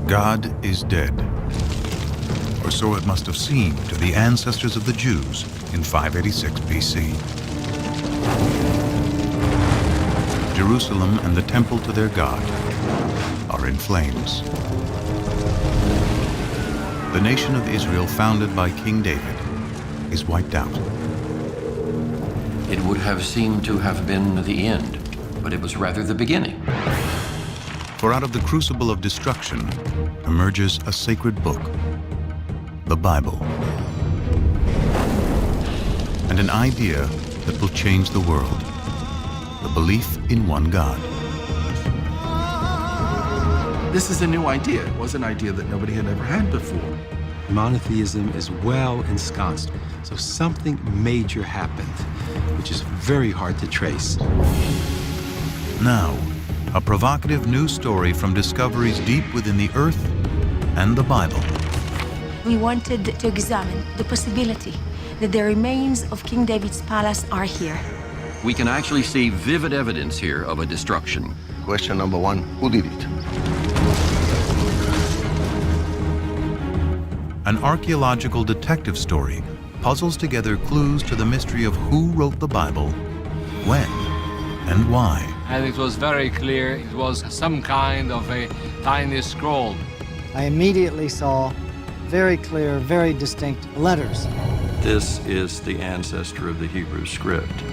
God is dead. Or so it must have seemed to the ancestors of the Jews in 586 BC. Jerusalem and the temple to their God are in flames. The nation of Israel, founded by King David, is wiped out. It would have seemed to have been the end, but it was rather the beginning. For out of the crucible of destruction emerges a sacred book, the Bible, and an idea that will change the world, the belief in one God. This is a new idea. It was an idea that nobody had ever had before. Monotheism is well ensconced, so something major happened, which is very hard to trace. Now, a provocative new story from discoveries deep within the earth and the Bible. We wanted to examine the possibility that the remains of King David's palace are here. We can actually see vivid evidence here of a destruction. Question number one, who did it? An archaeological detective story puzzles together clues to the mystery of who wrote the Bible, when, and why. And it was very clear it was some kind of a tiny scroll. I immediately saw very clear, very distinct letters. This is the ancestor of the Hebrew script.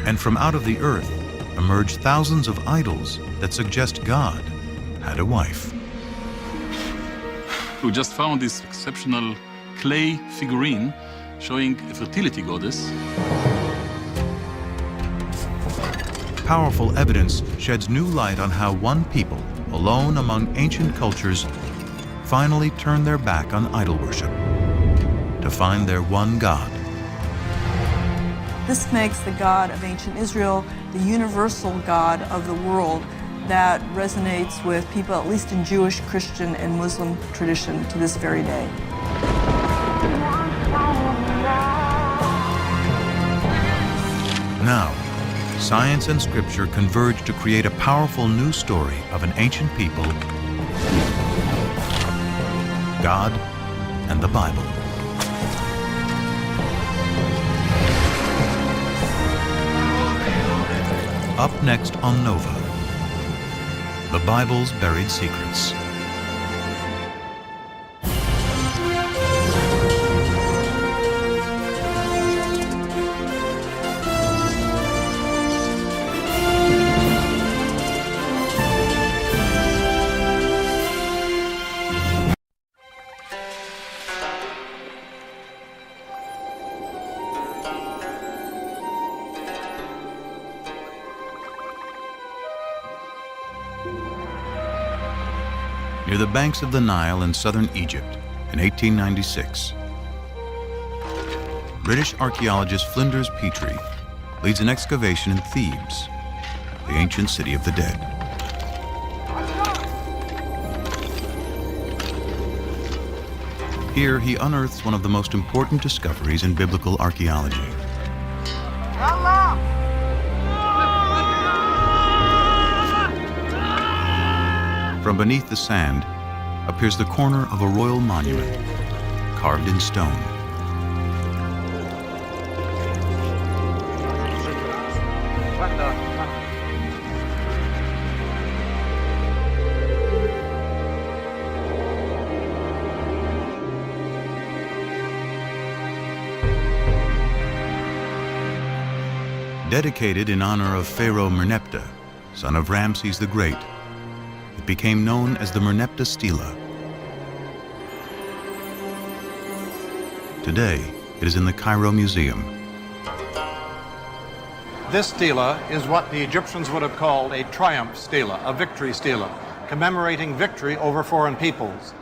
And from out of the earth emerge thousands of idols that suggest God had a wife. We just found this exceptional clay figurine showing a fertility goddess. Powerful evidence sheds new light on how one people, alone among ancient cultures, finally turned their back on idol worship to find their one God. This makes the God of ancient Israel the universal God of the world that resonates with people, at least in Jewish, Christian, and Muslim tradition to this very day. Now, science and scripture converge to create a powerful new story of an ancient people, God, and the Bible. Up next on Nova, the Bible's buried secrets. Near the banks of the Nile in southern Egypt in 1896. British archaeologist Flinders Petrie leads an excavation in Thebes, the ancient city of the dead. Here he unearths one of the most important discoveries in biblical archaeology. From beneath the sand appears the corner of a royal monument, carved in stone. Dedicated in honor of Pharaoh Merneptah, son of Ramses the Great, it became known as the Merneptah Stela. Today, it is in the Cairo Museum. This stela is what the Egyptians would have called a triumph stela, a victory stela, commemorating victory over foreign peoples.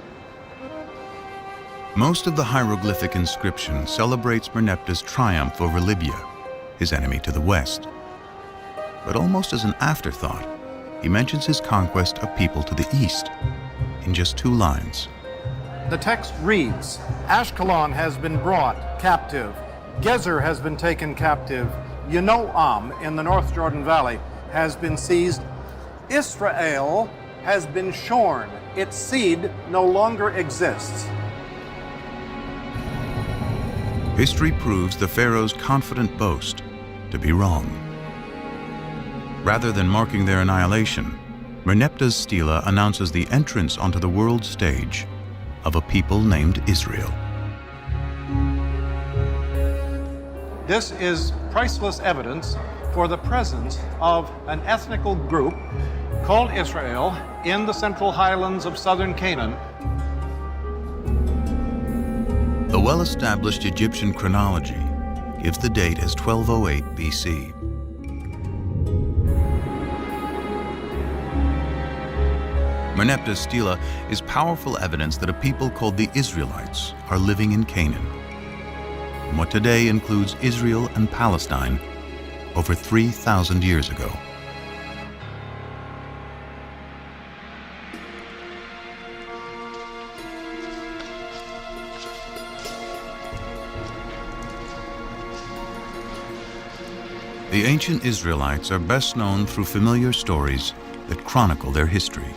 Most of the hieroglyphic inscription celebrates Merneptah's triumph over Libya, his enemy to the west. But almost as an afterthought, he mentions his conquest of people to the east in just 2 lines. The text reads, Ashkelon has been brought captive, Gezer has been taken captive, Yanoam in the North Jordan Valley has been seized, Israel has been shorn. Its seed no longer exists. History proves the Pharaoh's confident boast to be wrong. Rather than marking their annihilation, Merneptah's stela announces the entrance onto the world stage of a people named Israel. This is priceless evidence for the presence of an ethnical group called Israel in the central highlands of southern Canaan. The well-established Egyptian chronology gives the date as 1208 BC. Merneptah's stela is powerful evidence that a people called the Israelites are living in Canaan, in what today includes Israel and Palestine, over 3,000 years ago. The ancient Israelites are best known through familiar stories that chronicle their history.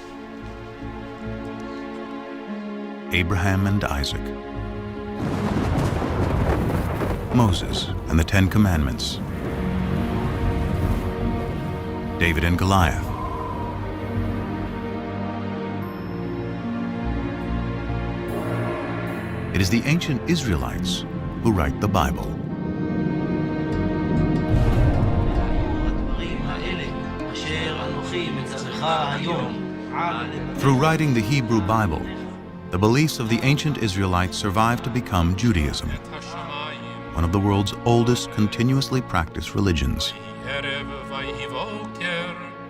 Abraham and Isaac, Moses and the Ten Commandments, David and Goliath, it is the ancient Israelites who write the Bible. Through writing the Hebrew Bible, the beliefs of the ancient Israelites survived to become Judaism, one of the world's oldest continuously practiced religions.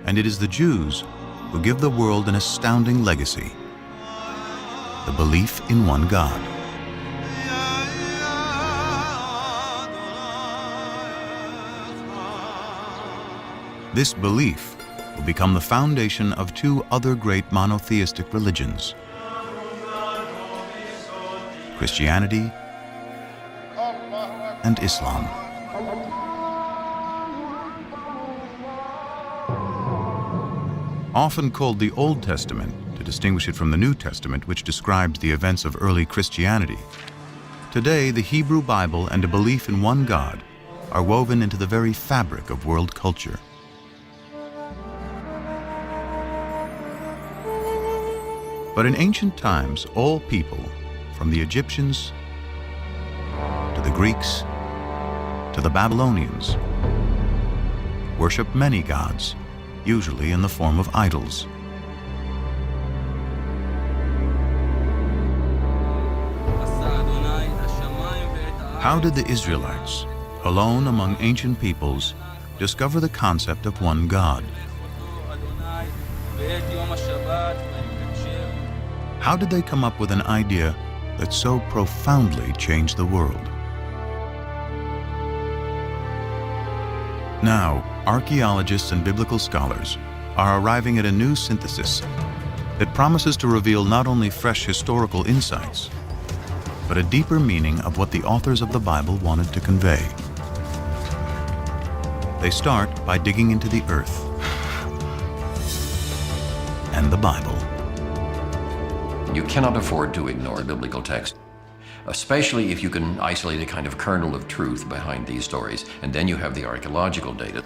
And it is the Jews who give the world an astounding legacy: the belief in one God. This belief will become the foundation of two other great monotheistic religions: Christianity and Islam. Often called the Old Testament to distinguish it from the New Testament, which describes the events of early Christianity, today the Hebrew Bible and a belief in one God are woven into the very fabric of world culture. But in ancient times, all people, from the Egyptians to the Greeks to the Babylonians, worshiped many gods, usually in the form of idols. How did the Israelites, alone among ancient peoples, discover the concept of one God? How did they come up with an idea that so profoundly changed the world? Now, archaeologists and biblical scholars are arriving at a new synthesis that promises to reveal not only fresh historical insights, but a deeper meaning of what the authors of the Bible wanted to convey. They start by digging into the earth and the Bible. You cannot afford to ignore biblical text, especially if you can isolate a kind of kernel of truth behind these stories, and then you have the archaeological data.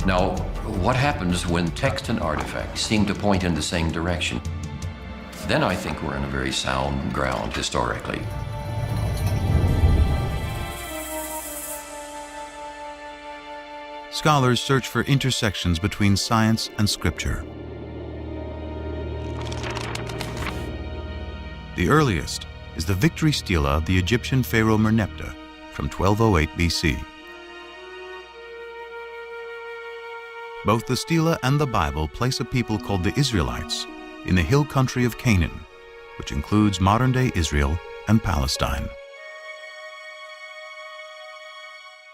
Now, what happens when text and artifacts seem to point in the same direction? Then I think we're in a very sound ground historically. Scholars search for intersections between science and scripture. The earliest is the victory stela of the Egyptian pharaoh Merneptah from 1208 BC. Both the stela and the Bible place a people called the Israelites in the hill country of Canaan, which includes modern-day Israel and Palestine.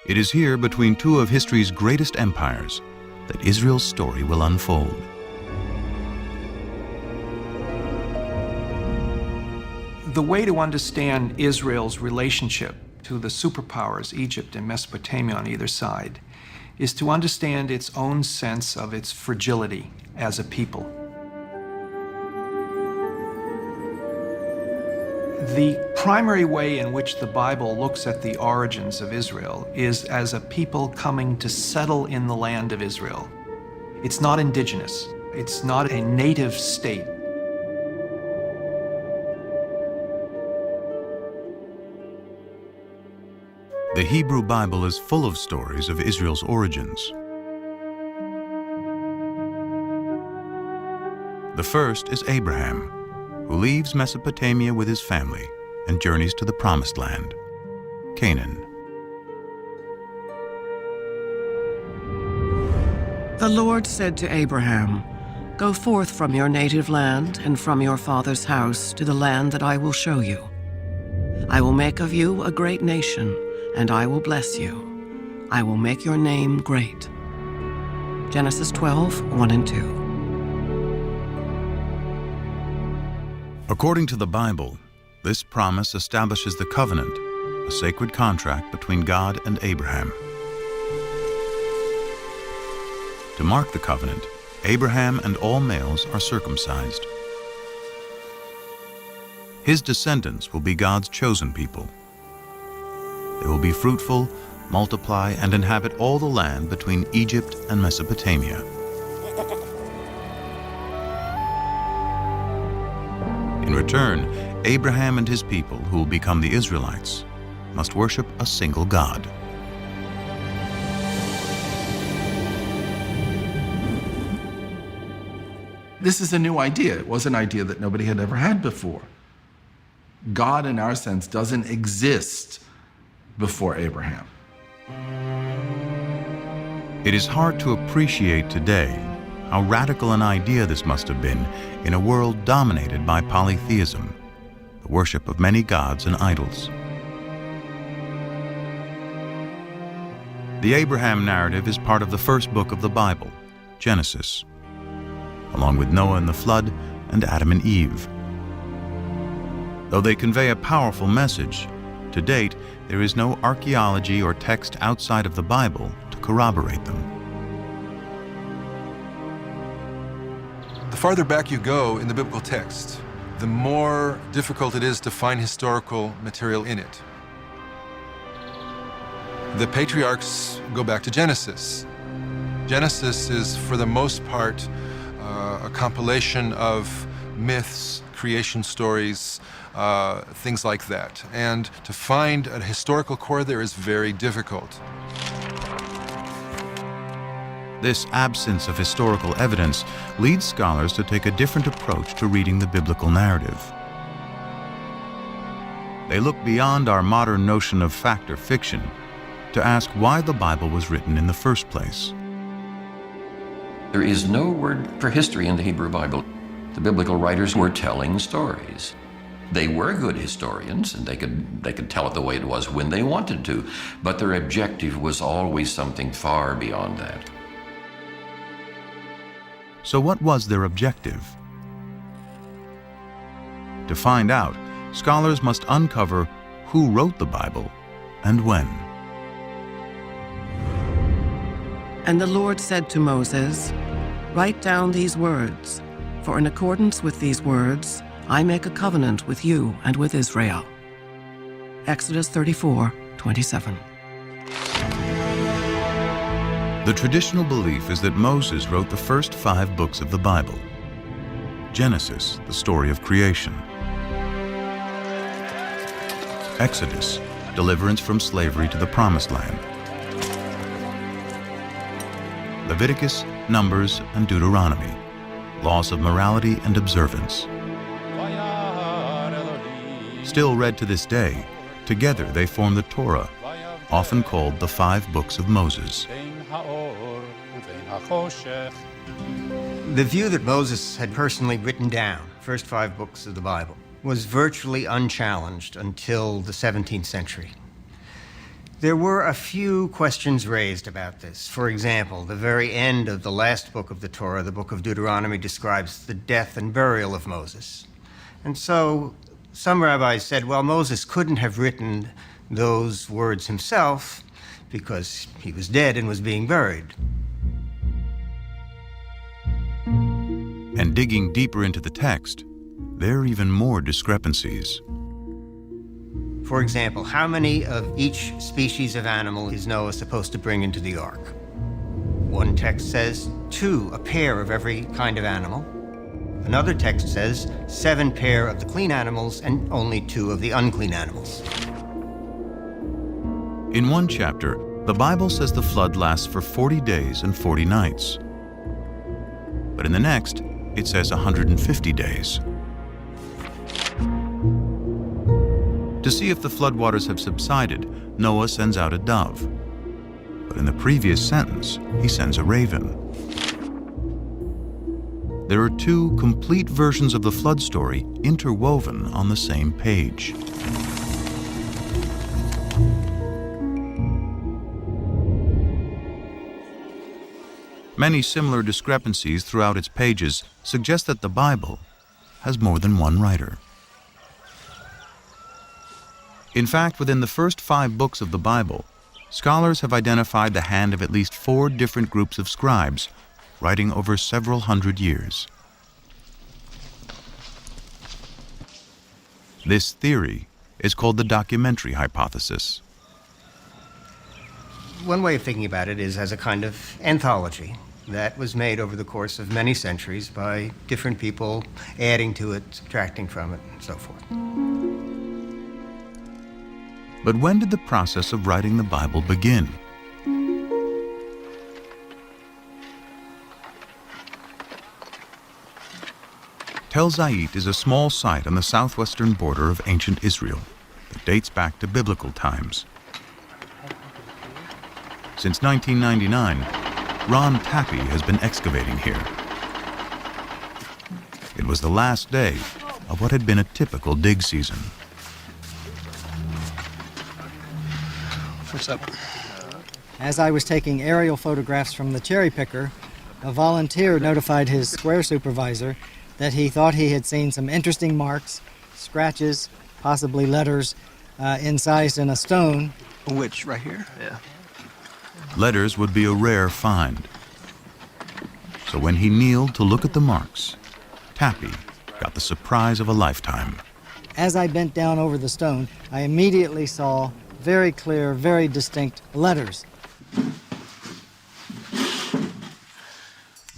It is here, between two of history's greatest empires, that Israel's story will unfold. The way to understand Israel's relationship to the superpowers, Egypt and Mesopotamia on either side, is to understand its own sense of its fragility as a people. The primary way in which the Bible looks at the origins of Israel is as a people coming to settle in the land of Israel. It's not indigenous. It's not a native state. The Hebrew Bible is full of stories of Israel's origins. The first is Abraham, who leaves Mesopotamia with his family and journeys to the Promised Land, Canaan. The Lord said to Abraham, "Go forth from your native land and from your father's house to the land that I will show you. I will make of you a great nation, and I will bless you. I will make your name great." Genesis 12, 1 and 2. According to the Bible, this promise establishes the covenant, a sacred contract between God and Abraham. To mark the covenant, Abraham and all males are circumcised. His descendants will be God's chosen people. They will be fruitful, multiply, and inhabit all the land between Egypt and Mesopotamia. In return, Abraham and his people, who will become the Israelites, must worship a single God. This is a new idea. It was an idea that nobody had ever had before. God, in our sense, doesn't exist before Abraham. It is hard to appreciate today how radical an idea this must have been in a world dominated by polytheism, the worship of many gods and idols. The Abraham narrative is part of the first book of the Bible, Genesis, along with Noah and the flood and Adam and Eve. Though they convey a powerful message, to date, there is no archaeology or text outside of the Bible to corroborate them. The farther back you go in the biblical text, the more difficult it is to find historical material in it. The patriarchs go back to Genesis. Genesis is, for the most part, a compilation of myths, creation stories, things like that. And to find a historical core there is very difficult. This absence of historical evidence leads scholars to take a different approach to reading the biblical narrative. They look beyond our modern notion of fact or fiction to ask why the Bible was written in the first place. There is no word for history in the Hebrew Bible. The biblical writers were telling stories. They were good historians, and they could tell it the way it was when they wanted to, but their objective was always something far beyond that. So what was their objective? To find out, scholars must uncover who wrote the Bible and when. And the Lord said to Moses, "Write down these words, for in accordance with these words, I make a covenant with you and with Israel." Exodus 34:27. The traditional belief is that Moses wrote the first 5 books of the Bible. Genesis, the story of creation. Exodus, deliverance from slavery to the Promised Land. Leviticus, Numbers, and Deuteronomy, laws of morality and observance. Still read to this day, together they form the Torah, often called the 5 books of Moses. The view that Moses had personally written down, first 5 books of the Bible, was virtually unchallenged until the 17th century. There were a few questions raised about this. For example, the very end of the last book of the Torah, the book of Deuteronomy, describes the death and burial of Moses. And so some rabbis said, well, Moses couldn't have written those words himself because he was dead and was being buried. And digging deeper into the text, there are even more discrepancies. For example, how many of each species of animal is Noah supposed to bring into the ark? One text says 2, a pair of every kind of animal. Another text says 7 pair of the clean animals and only 2 of the unclean animals. In one chapter, the Bible says the flood lasts for 40 days and 40 nights. But in the next, it says 150 days. To see if the floodwaters have subsided, Noah sends out a dove. But in the previous sentence, he sends a raven. There are 2 complete versions of the flood story interwoven on the same page. Many similar discrepancies throughout its pages suggest that the Bible has more than one writer. In fact, within the first 5 books of the Bible, scholars have identified the hand of at least 4 different groups of scribes, writing over several hundred years. This theory is called the documentary hypothesis. One way of thinking about it is as a kind of anthology that was made over the course of many centuries by different people, adding to it, subtracting from it, and so forth. But when did the process of writing the Bible begin? Tel Zayit is a small site on the southwestern border of ancient Israel that dates back to biblical times. Since 1999, Ron Tappy has been excavating here. It was the last day of what had been a typical dig season. What's up? As I was taking aerial photographs from the cherry picker, a volunteer notified his square supervisor that he thought he had seen some interesting marks, scratches, possibly letters, incised in a stone. Which, right here? Yeah. Letters would be a rare find. So when he kneeled to look at the marks, Tappy got the surprise of a lifetime. As I bent down over the stone, I immediately saw very clear, very distinct letters.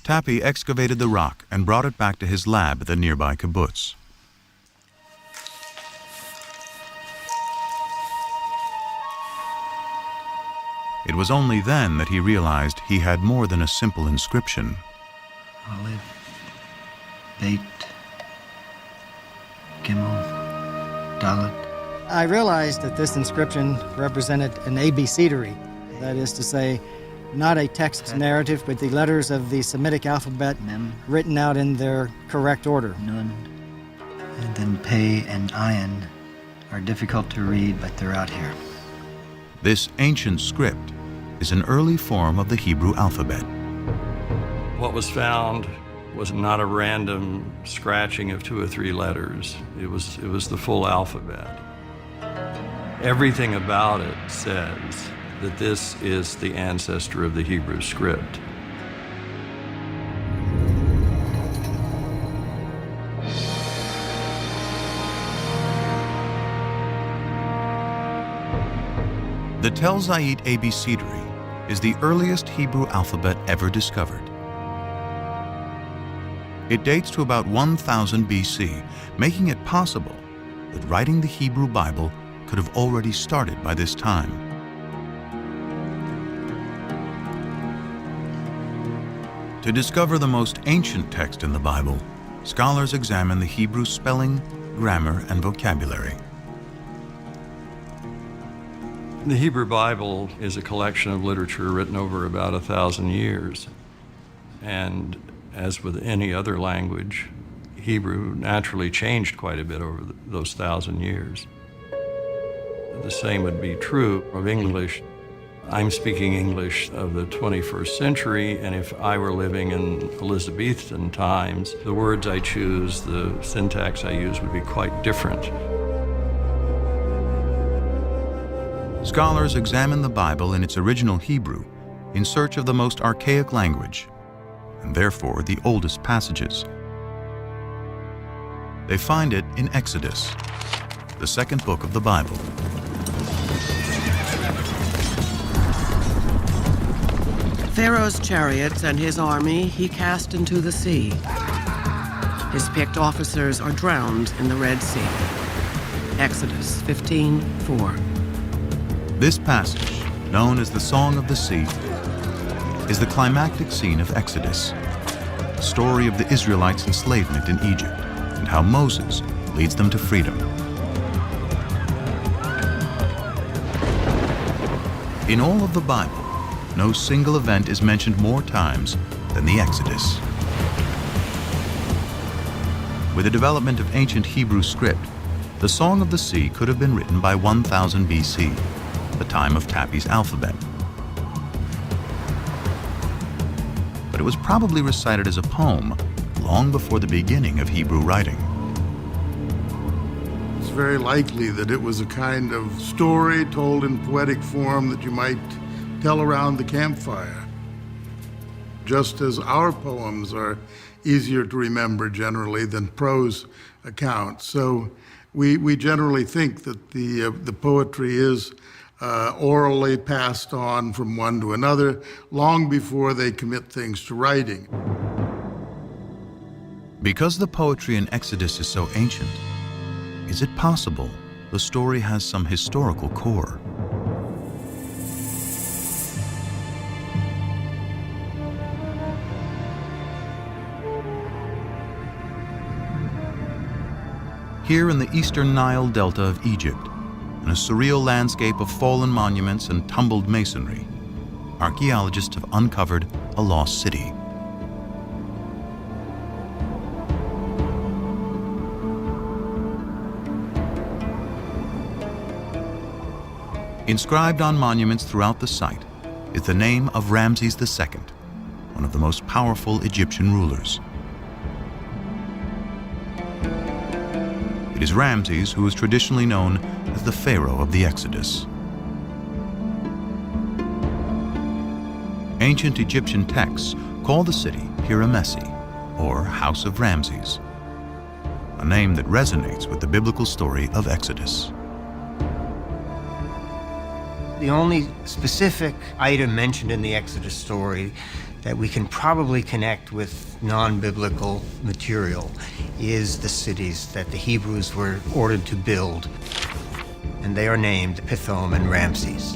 Tappy excavated the rock and brought it back to his lab at the nearby kibbutz. It was only then that he realized he had more than a simple inscription. Aleph, Beit, Gimel, Dalet. I realized that this inscription represented an abecedery, that is to say, not a text narrative, but the letters of the Semitic alphabet written out in their correct order. Nun, and then Pei and Ayin are difficult to read, but they're out here. This ancient script is an early form of the Hebrew alphabet. What was found was not a random scratching of 2 or 3 letters. It was the full alphabet. Everything about it says that this is the ancestor of the Hebrew script. The Tel Zayit abecedery is the earliest Hebrew alphabet ever discovered. It dates to about 1000 BC, making it possible that writing the Hebrew Bible could have already started by this time. To discover the most ancient text in the Bible, scholars examine the Hebrew spelling, grammar, and vocabulary. The Hebrew Bible is a collection of literature written over about 1,000 years. And as with any other language, Hebrew naturally changed quite a bit over those 1,000 years. The same would be true of English. I'm speaking English of the 21st century, and if I were living in Elizabethan times, the words I choose, the syntax I use would be quite different. Scholars examine the Bible in its original Hebrew in search of the most archaic language, and therefore the oldest passages. They find it in Exodus, the second book of the Bible. Pharaoh's chariots and his army he cast into the sea. His picked officers are drowned in the Red Sea. Exodus 15:4. This passage, known as the Song of the Sea, is the climactic scene of Exodus, the story of the Israelites' enslavement in Egypt and how Moses leads them to freedom. In all of the Bible, no single event is mentioned more times than the Exodus. With the development of ancient Hebrew script, the Song of the Sea could have been written by 1000 BC, the time of Tapi's alphabet. But it was probably recited as a poem long before the beginning of Hebrew writing. It's very likely that it was a kind of story told in poetic form that you might tell around the campfire. Just as our poems are easier to remember generally than prose accounts. So we generally think that the poetry is orally passed on from one to another long before they commit things to writing. Because the poetry in Exodus is so ancient, is it possible the story has some historical core? Here in the eastern Nile Delta of Egypt, in a surreal landscape of fallen monuments and tumbled masonry, archaeologists have uncovered a lost city. Inscribed on monuments throughout the site is the name of Ramses II, one of the most powerful Egyptian rulers. It is Ramses who is traditionally known as the Pharaoh of the Exodus. Ancient Egyptian texts call the city Piramesi, or House of Ramses, a name that resonates with the biblical story of Exodus. The only specific item mentioned in the Exodus story that we can probably connect with non-biblical material is the cities that the Hebrews were ordered to build, and they are named Pithom and Ramses.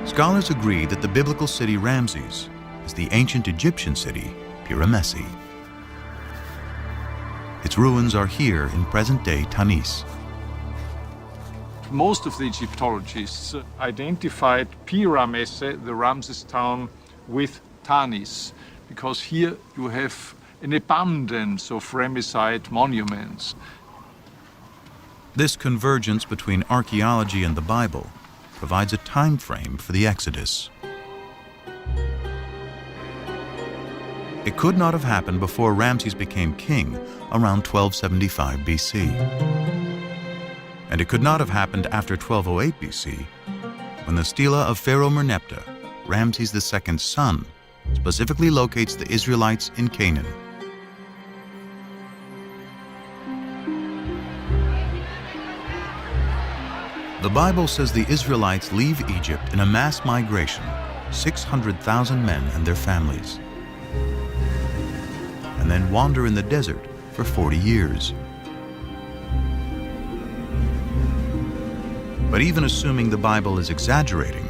Scholars agree that the biblical city Ramses is the ancient Egyptian city Piramesi. Its ruins are here in present-day Tanis. Most of the Egyptologists identified Piramesi, the Ramses town, with Tanis, because here you have an abundance of Ramesside monuments. This convergence between archaeology and the Bible provides a time frame for the Exodus. It could not have happened before Ramses became king around 1275 BC. And it could not have happened after 1208 BC, when the stela of Pharaoh Merneptah, Ramses II's son, specifically locates the Israelites in Canaan. The Bible says the Israelites leave Egypt in a mass migration, 600,000 men and their families, and then wander in the desert for 40 years. But even assuming the Bible is exaggerating,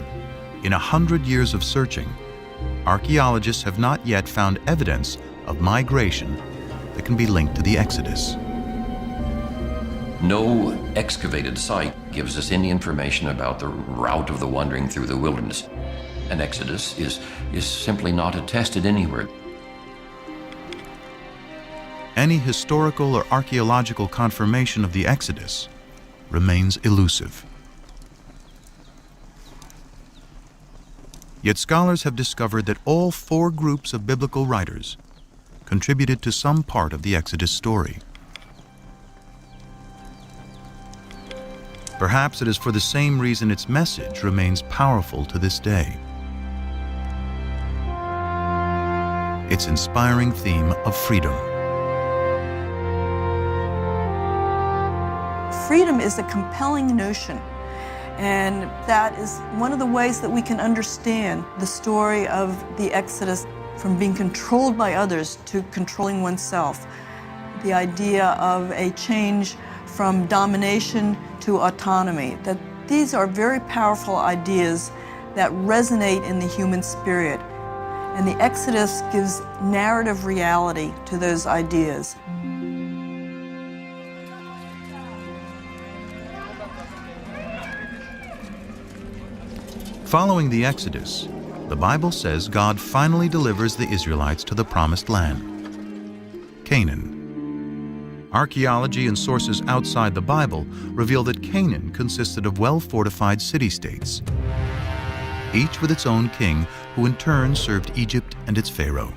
in 100 years of searching, archaeologists have not yet found evidence of migration that can be linked to the Exodus. No excavated site gives us any information about the route of the wandering through the wilderness. An Exodus is simply not attested anywhere. Any historical or archaeological confirmation of the Exodus remains elusive. Yet scholars have discovered that all four groups of biblical writers contributed to some part of the Exodus story. Perhaps it is for the same reason its message remains powerful to this day. Its inspiring theme of freedom. Freedom is a compelling notion, and that is one of the ways that we can understand the story of the Exodus, from being controlled by others to controlling oneself. The idea of a change from domination to autonomy, that these are very powerful ideas that resonate in the human spirit. And the Exodus gives narrative reality to those ideas. Following the Exodus, the Bible says God finally delivers the Israelites to the promised land, Canaan. Archaeology and sources outside the Bible reveal that Canaan consisted of well-fortified city-states, each with its own king, who in turn served Egypt and its pharaoh.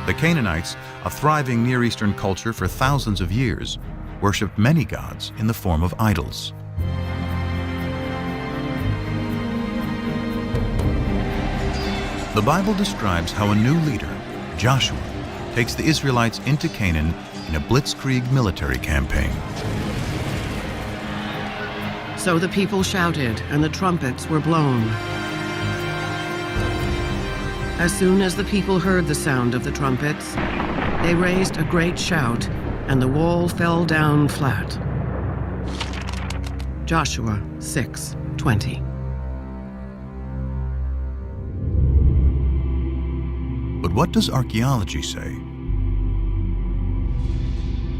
The Canaanites, a thriving Near Eastern culture for thousands of years, worshipped many gods in the form of idols. The Bible describes how a new leader, Joshua, takes the Israelites into Canaan in a blitzkrieg military campaign. So the people shouted, and the trumpets were blown. As soon as the people heard the sound of the trumpets, they raised a great shout, and the wall fell down flat. Joshua 6:20. But what does archaeology say?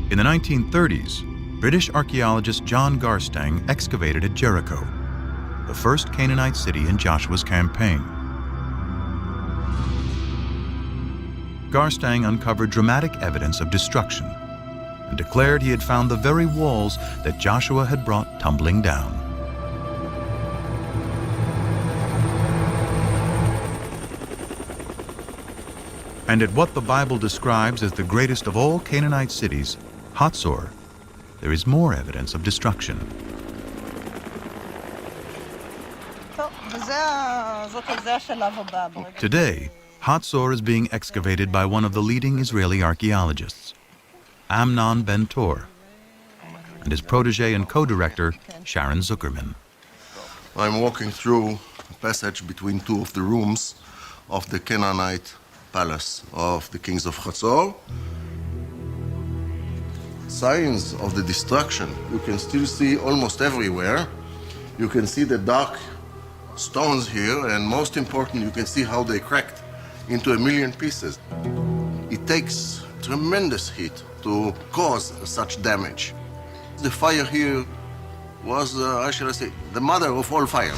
In the 1930s, British archaeologist John Garstang excavated at Jericho, the first Canaanite city in Joshua's campaign. Garstang uncovered dramatic evidence of destruction and declared he had found the very walls that Joshua had brought tumbling down. And at what the Bible describes as the greatest of all Canaanite cities, Hatzor, there is more evidence of destruction. Today, Hatzor is being excavated by one of the leading Israeli archaeologists, Amnon Ben-Tor, and his protege and co-director, Sharon Zuckerman. I'm walking through a passage between two of the rooms of the Canaanite palace of the kings of Hatzor. Signs of the destruction you can still see almost everywhere. You can see the dark stones here, and most important, you can see how they cracked into a million pieces. It takes tremendous heat to cause such damage. The fire here was, how shall I say, the mother of all fire.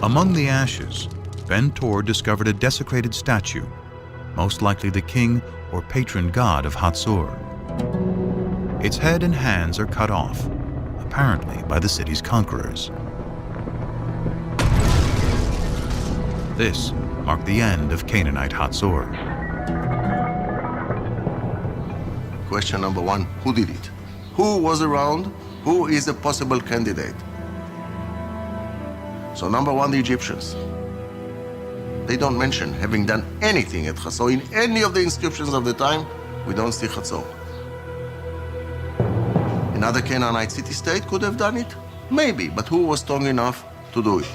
Among the ashes, Ben-Tor discovered a desecrated statue, most likely the king or patron god of Hatzor. Its head and hands are cut off, apparently by the city's conquerors. This marked the end of Canaanite Hatzor. Question number one, who did it? Who was around? Who is a possible candidate? So number one, the Egyptians. They don't mention having done anything at Hatzor. In any of the inscriptions of the time, we don't see Hatzor. Another Canaanite city-state could have done it? Maybe, but who was strong enough to do it?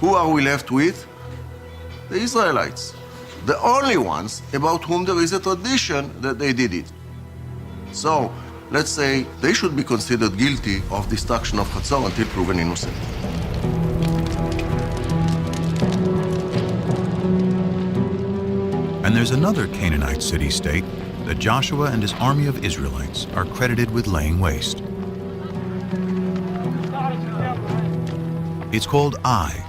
Who are we left with? The Israelites. The only ones about whom there is a tradition that they did it. So, let's say they should be considered guilty of destruction of Hatzor until proven innocent. And there's another Canaanite city-state that Joshua and his army of Israelites are credited with laying waste. It's called Ai,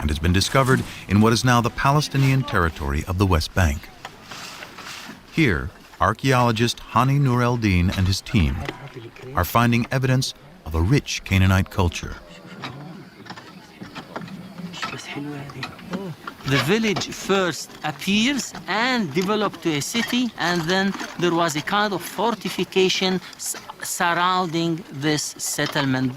and has been discovered in what is now the Palestinian territory of the West Bank. Here, archaeologist Hani Nur el-Din and his team are finding evidence of a rich Canaanite culture. The village first appears and developed to a city, and then there was a kind of fortification surrounding this settlement.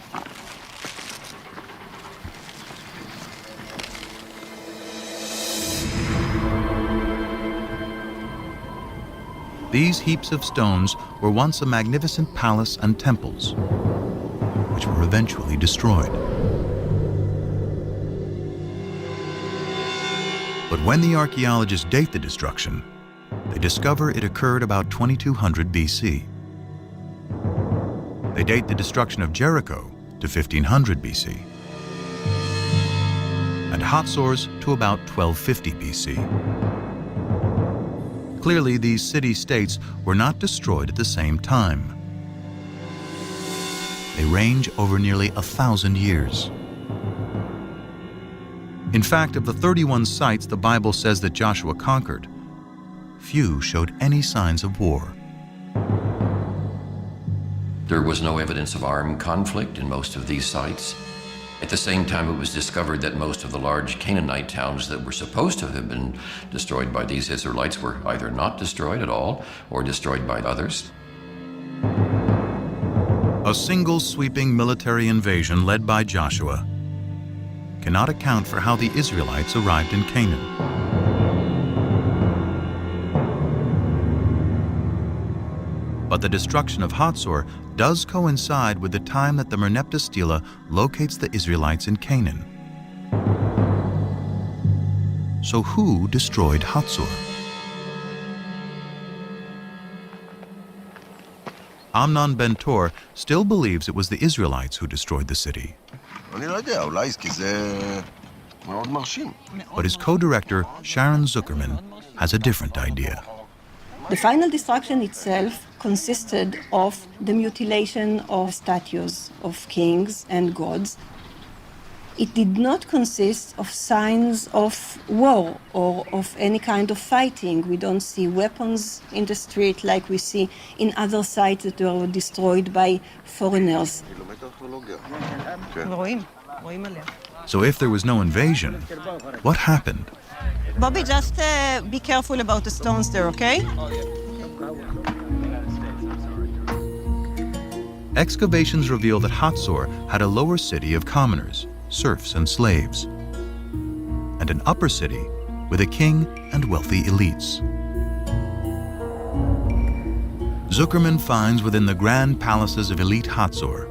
These heaps of stones were once a magnificent palace and temples, which were eventually destroyed. But when the archaeologists date the destruction, they discover it occurred about 2200 BC. They date the destruction of Jericho to 1500 BC, and Hatzor's to about 1250 BC. Clearly, these city-states were not destroyed at the same time. They range over nearly 1,000 years. In fact, of the 31 sites the Bible says that Joshua conquered, few showed any signs of war. There was no evidence of armed conflict in most of these sites. At the same time, it was discovered that most of the large Canaanite towns that were supposed to have been destroyed by these Israelites were either not destroyed at all or destroyed by others. A single sweeping military invasion led by Joshua cannot account for how the Israelites arrived in Canaan. But the destruction of Hatzor does coincide with the time that the Merneptah Stela locates the Israelites in Canaan. So who destroyed Hatzor? Amnon Ben-Tor still believes it was the Israelites who destroyed the city. But his co-director, Sharon Zuckerman, has a different idea. The final destruction itself consisted of the mutilation of statues of kings and gods. It did not consist of signs of war or of any kind of fighting. We don't see weapons in the street like we see in other sites that were destroyed by foreigners. So if there was no invasion, what happened? Bobby, just be careful about the stones there, okay? Excavations reveal that Hatzor had a lower city of commoners, serfs and slaves, and an upper city with a king and wealthy elites. Zuckerman finds within the grand palaces of elite Hatzor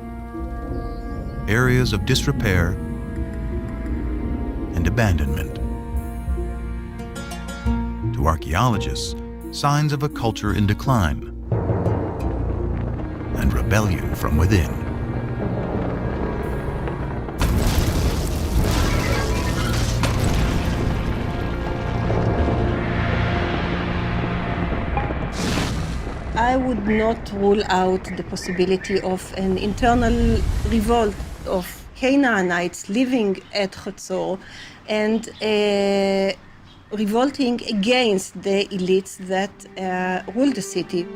areas of disrepair and abandonment. To archaeologists, signs of a culture in decline and rebellion from within. I would not rule out the possibility of an internal revolt of Canaanites living at Hatzor and revolting against the elites that ruled the city.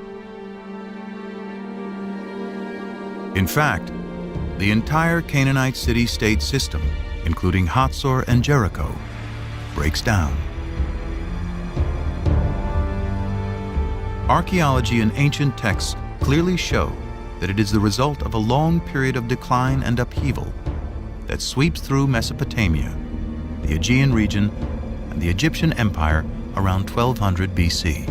In fact, the entire Canaanite city-state system, including Hatzor and Jericho, breaks down. Archaeology and ancient texts clearly show that it is the result of a long period of decline and upheaval that sweeps through Mesopotamia, the Aegean region, and the Egyptian Empire around 1200 BC.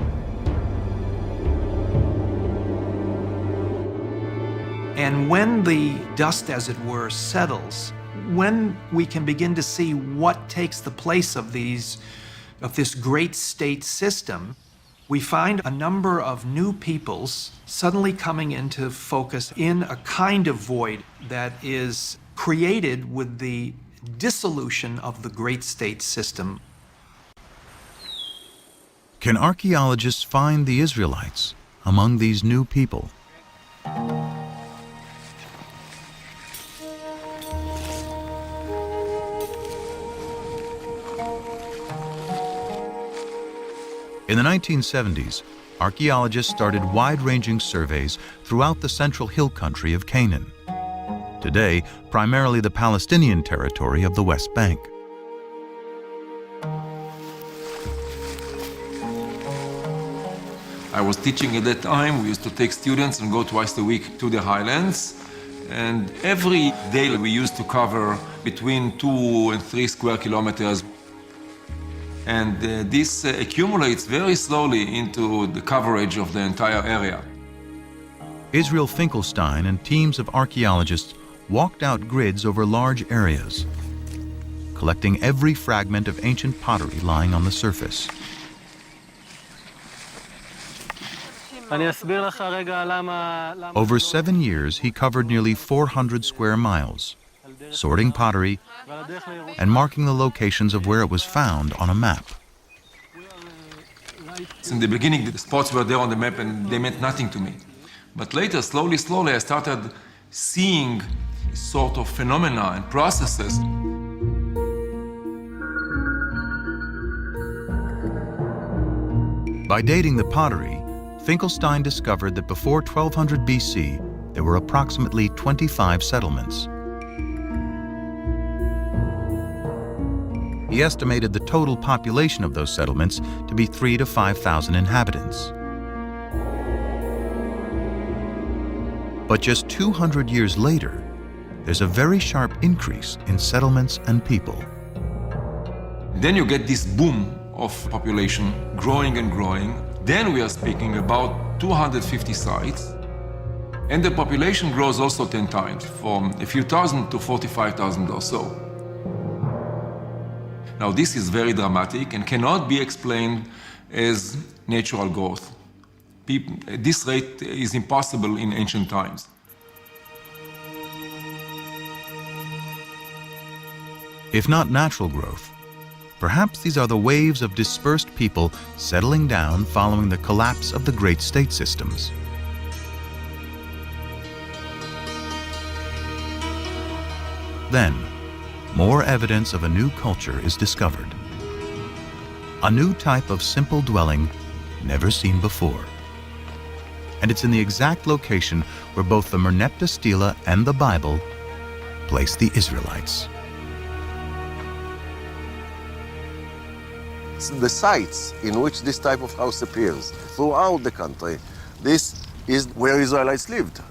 And when the dust, as it were, settles, when we can begin to see what takes the place of this great state system, we find a number of new peoples suddenly coming into focus in a kind of void that is created with the dissolution of the great state system. Can archaeologists find the Israelites among these new people? In the 1970s, archaeologists started wide-ranging surveys throughout the central hill country of Canaan. Today, primarily the Palestinian territory of the West Bank. I was teaching at that time. We used to take students and go twice a week to the highlands. And every day we used to cover between 2 and 3 square kilometers. And this accumulates very slowly into the coverage of the entire area. Israel Finkelstein and teams of archaeologists walked out grids over large areas, collecting every fragment of ancient pottery lying on the surface. Over 7 years, he covered nearly 400 square miles, sorting pottery and marking the locations of where it was found on a map. In the beginning, the spots were there on the map and they meant nothing to me. But later, slowly, I started seeing sort of phenomena and processes. By dating the pottery, Finkelstein discovered that before 1200 BC, there were approximately 25 settlements. He estimated the total population of those settlements to be 3,000 to 5,000 inhabitants. But just 200 years later, there's a very sharp increase in settlements and people. Then you get this boom of population growing and growing. Then we are speaking about 250 sites. And the population grows also 10 times, from a few thousand to 45,000 or so. Now, this is very dramatic and cannot be explained as natural growth. This rate is impossible in ancient times. If not natural growth, perhaps these are the waves of dispersed people settling down following the collapse of the great state systems. Then, more evidence of a new culture is discovered. A new type of simple dwelling never seen before. And it's in the exact location where both the Merneptah Stela and the Bible place the Israelites. The sites in which this type of house appears throughout the country, this is where Israelites lived.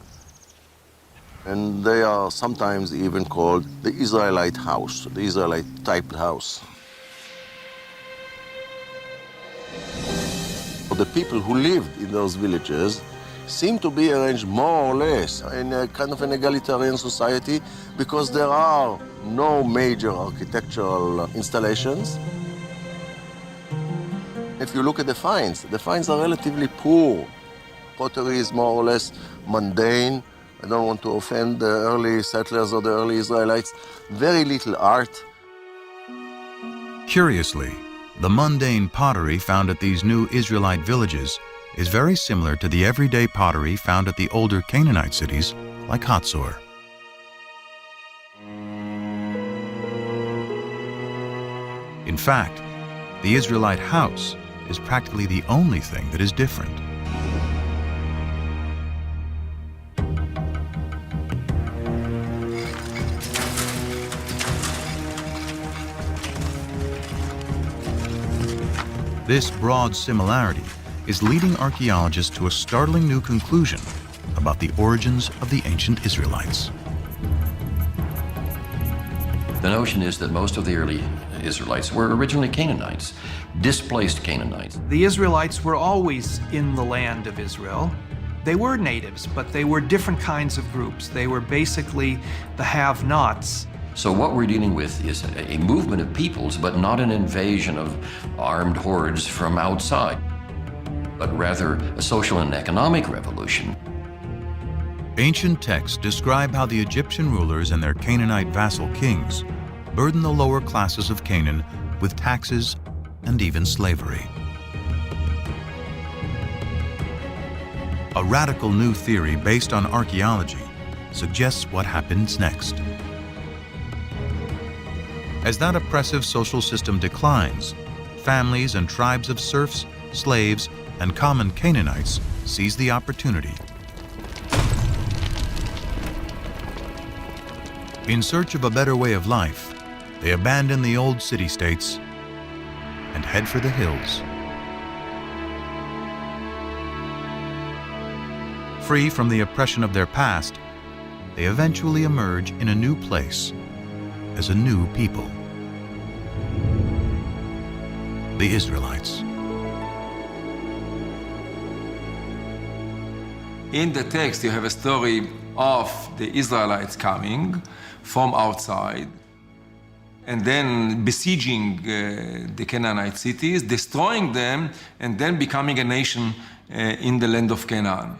And they are sometimes even called the Israelite house, the Israelite type house. The people who lived in those villages seem to be arranged more or less in a kind of an egalitarian society because there are no major architectural installations. If you look at the finds are relatively poor. Pottery is more or less mundane. I don't want to offend the early settlers or the early Israelites. Very little art. Curiously, the mundane pottery found at these new Israelite villages is very similar to the everyday pottery found at the older Canaanite cities like Hatzor. In fact, the Israelite house is practically the only thing that is different. This broad similarity is leading archaeologists to a startling new conclusion about the origins of the ancient Israelites. The notion is that most of the early Israelites were originally Canaanites, displaced Canaanites. The Israelites were always in the land of Israel. They were natives, but they were different kinds of groups. They were basically the have-nots. So what we're dealing with is a movement of peoples, but not an invasion of armed hordes from outside, but rather a social and economic revolution. Ancient texts describe how the Egyptian rulers and their Canaanite vassal kings burdened the lower classes of Canaan with taxes and even slavery. A radical new theory based on archaeology suggests what happens next. As that oppressive social system declines, families and tribes of serfs, slaves, and common Canaanites seize the opportunity. In search of a better way of life, they abandon the old city-states and head for the hills. Free from the oppression of their past, they eventually emerge in a new place as a new people. The Israelites. In the text, you have a story of the Israelites coming from outside and then besieging the Canaanite cities, destroying them, and then becoming a nation in the land of Canaan.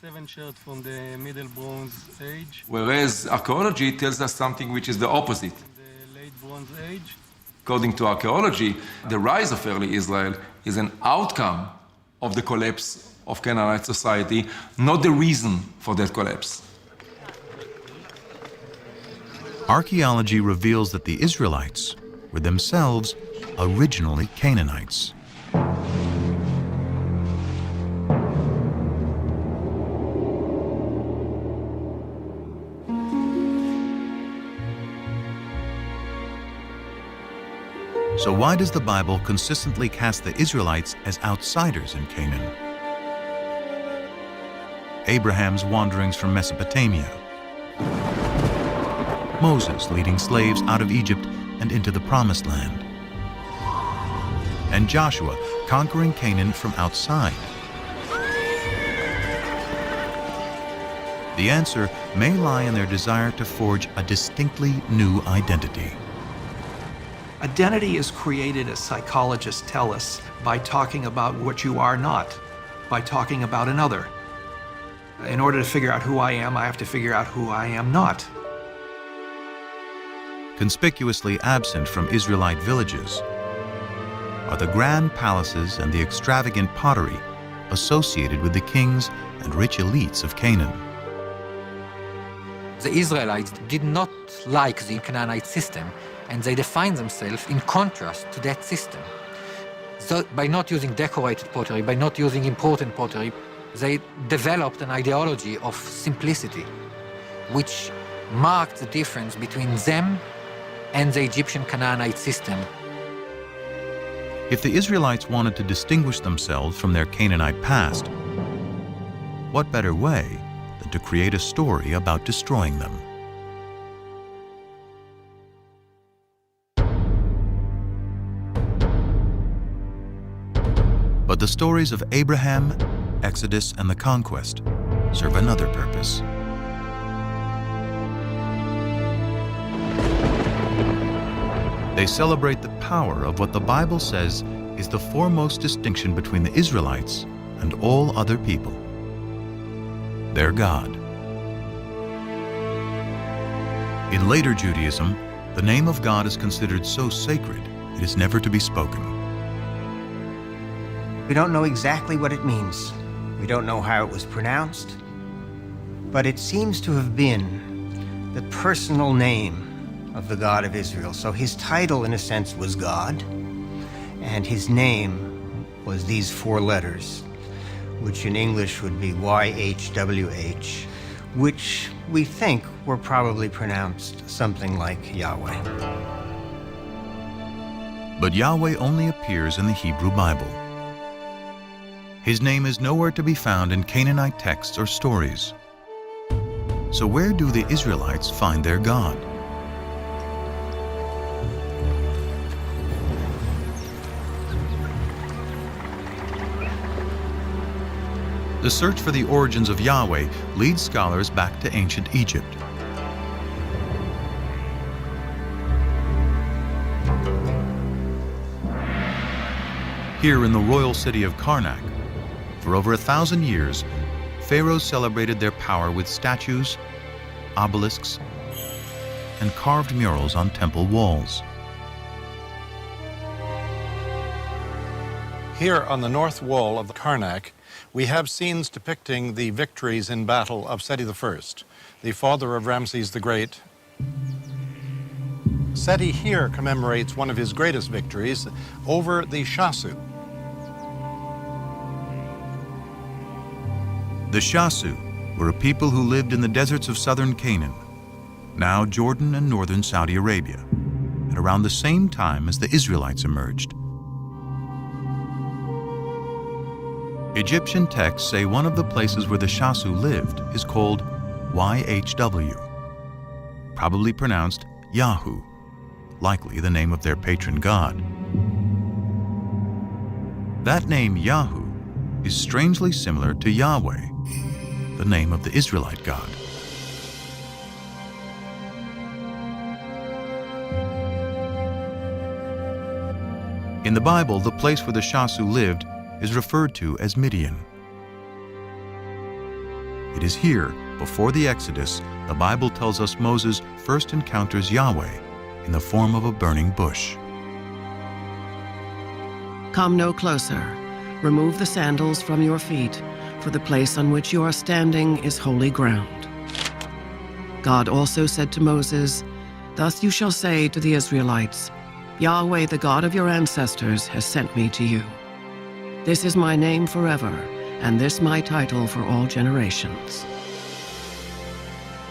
7 shards from the Middle Bronze Age. Whereas archaeology tells us something which is the opposite. The Late Bronze Age. According to archaeology, the rise of early Israel is an outcome of the collapse of Canaanite society, not the reason for that collapse. Archaeology reveals that the Israelites were themselves originally Canaanites. So why does the Bible consistently cast the Israelites as outsiders in Canaan? Abraham's wanderings from Mesopotamia, Moses leading slaves out of Egypt and into the Promised Land, and Joshua conquering Canaan from outside. The answer may lie in their desire to forge a distinctly new identity. Identity is created, as psychologists tell us, by talking about what you are not, by talking about another. In order to figure out who I am, I have to figure out who I am not. Conspicuously absent from Israelite villages are the grand palaces and the extravagant pottery associated with the kings and rich elites of Canaan. The Israelites did not like the Canaanite system, and they defined themselves in contrast to that system. So by not using decorated pottery, by not using important pottery, they developed an ideology of simplicity, which marked the difference between them and the Egyptian Canaanite system. If the Israelites wanted to distinguish themselves from their Canaanite past, what better way than to create a story about destroying them? But the stories of Abraham, Exodus, and the conquest serve another purpose. They celebrate the power of what the Bible says is the foremost distinction between the Israelites and all other people: their God. In later Judaism, the name of God is considered so sacred it is never to be spoken. We don't know exactly what it means. We don't know how it was pronounced, but it seems to have been the personal name of the God of Israel. So his title, in a sense, was God, and his name was these 4 letters, which in English would be YHWH, which we think were probably pronounced something like Yahweh. But Yahweh only appears in the Hebrew Bible. His name is nowhere to be found in Canaanite texts or stories. So where do the Israelites find their God? The search for the origins of Yahweh leads scholars back to ancient Egypt. Here in the royal city of Karnak, for over 1,000 years, pharaohs celebrated their power with statues, obelisks, and carved murals on temple walls. Here on the north wall of the Karnak, we have scenes depicting the victories in battle of Seti I, the father of Ramses the Great. Seti here commemorates one of his greatest victories over the Shasu. The Shasu were a people who lived in the deserts of southern Canaan, now Jordan and northern Saudi Arabia, at around the same time as the Israelites emerged. Egyptian texts say one of the places where the Shasu lived is called YHW, probably pronounced Yahu, likely the name of their patron god. That name Yahu is strangely similar to Yahweh, the name of the Israelite God. In the Bible, the place where the Shasu lived is referred to as Midian. It is here, before the Exodus, the Bible tells us Moses first encounters Yahweh in the form of a burning bush. Come no closer. Remove the sandals from your feet, for the place on which you are standing is holy ground. God also said to Moses, Thus you shall say to the Israelites, Yahweh, the God of your ancestors, has sent me to you. This is my name forever, and this my title for all generations.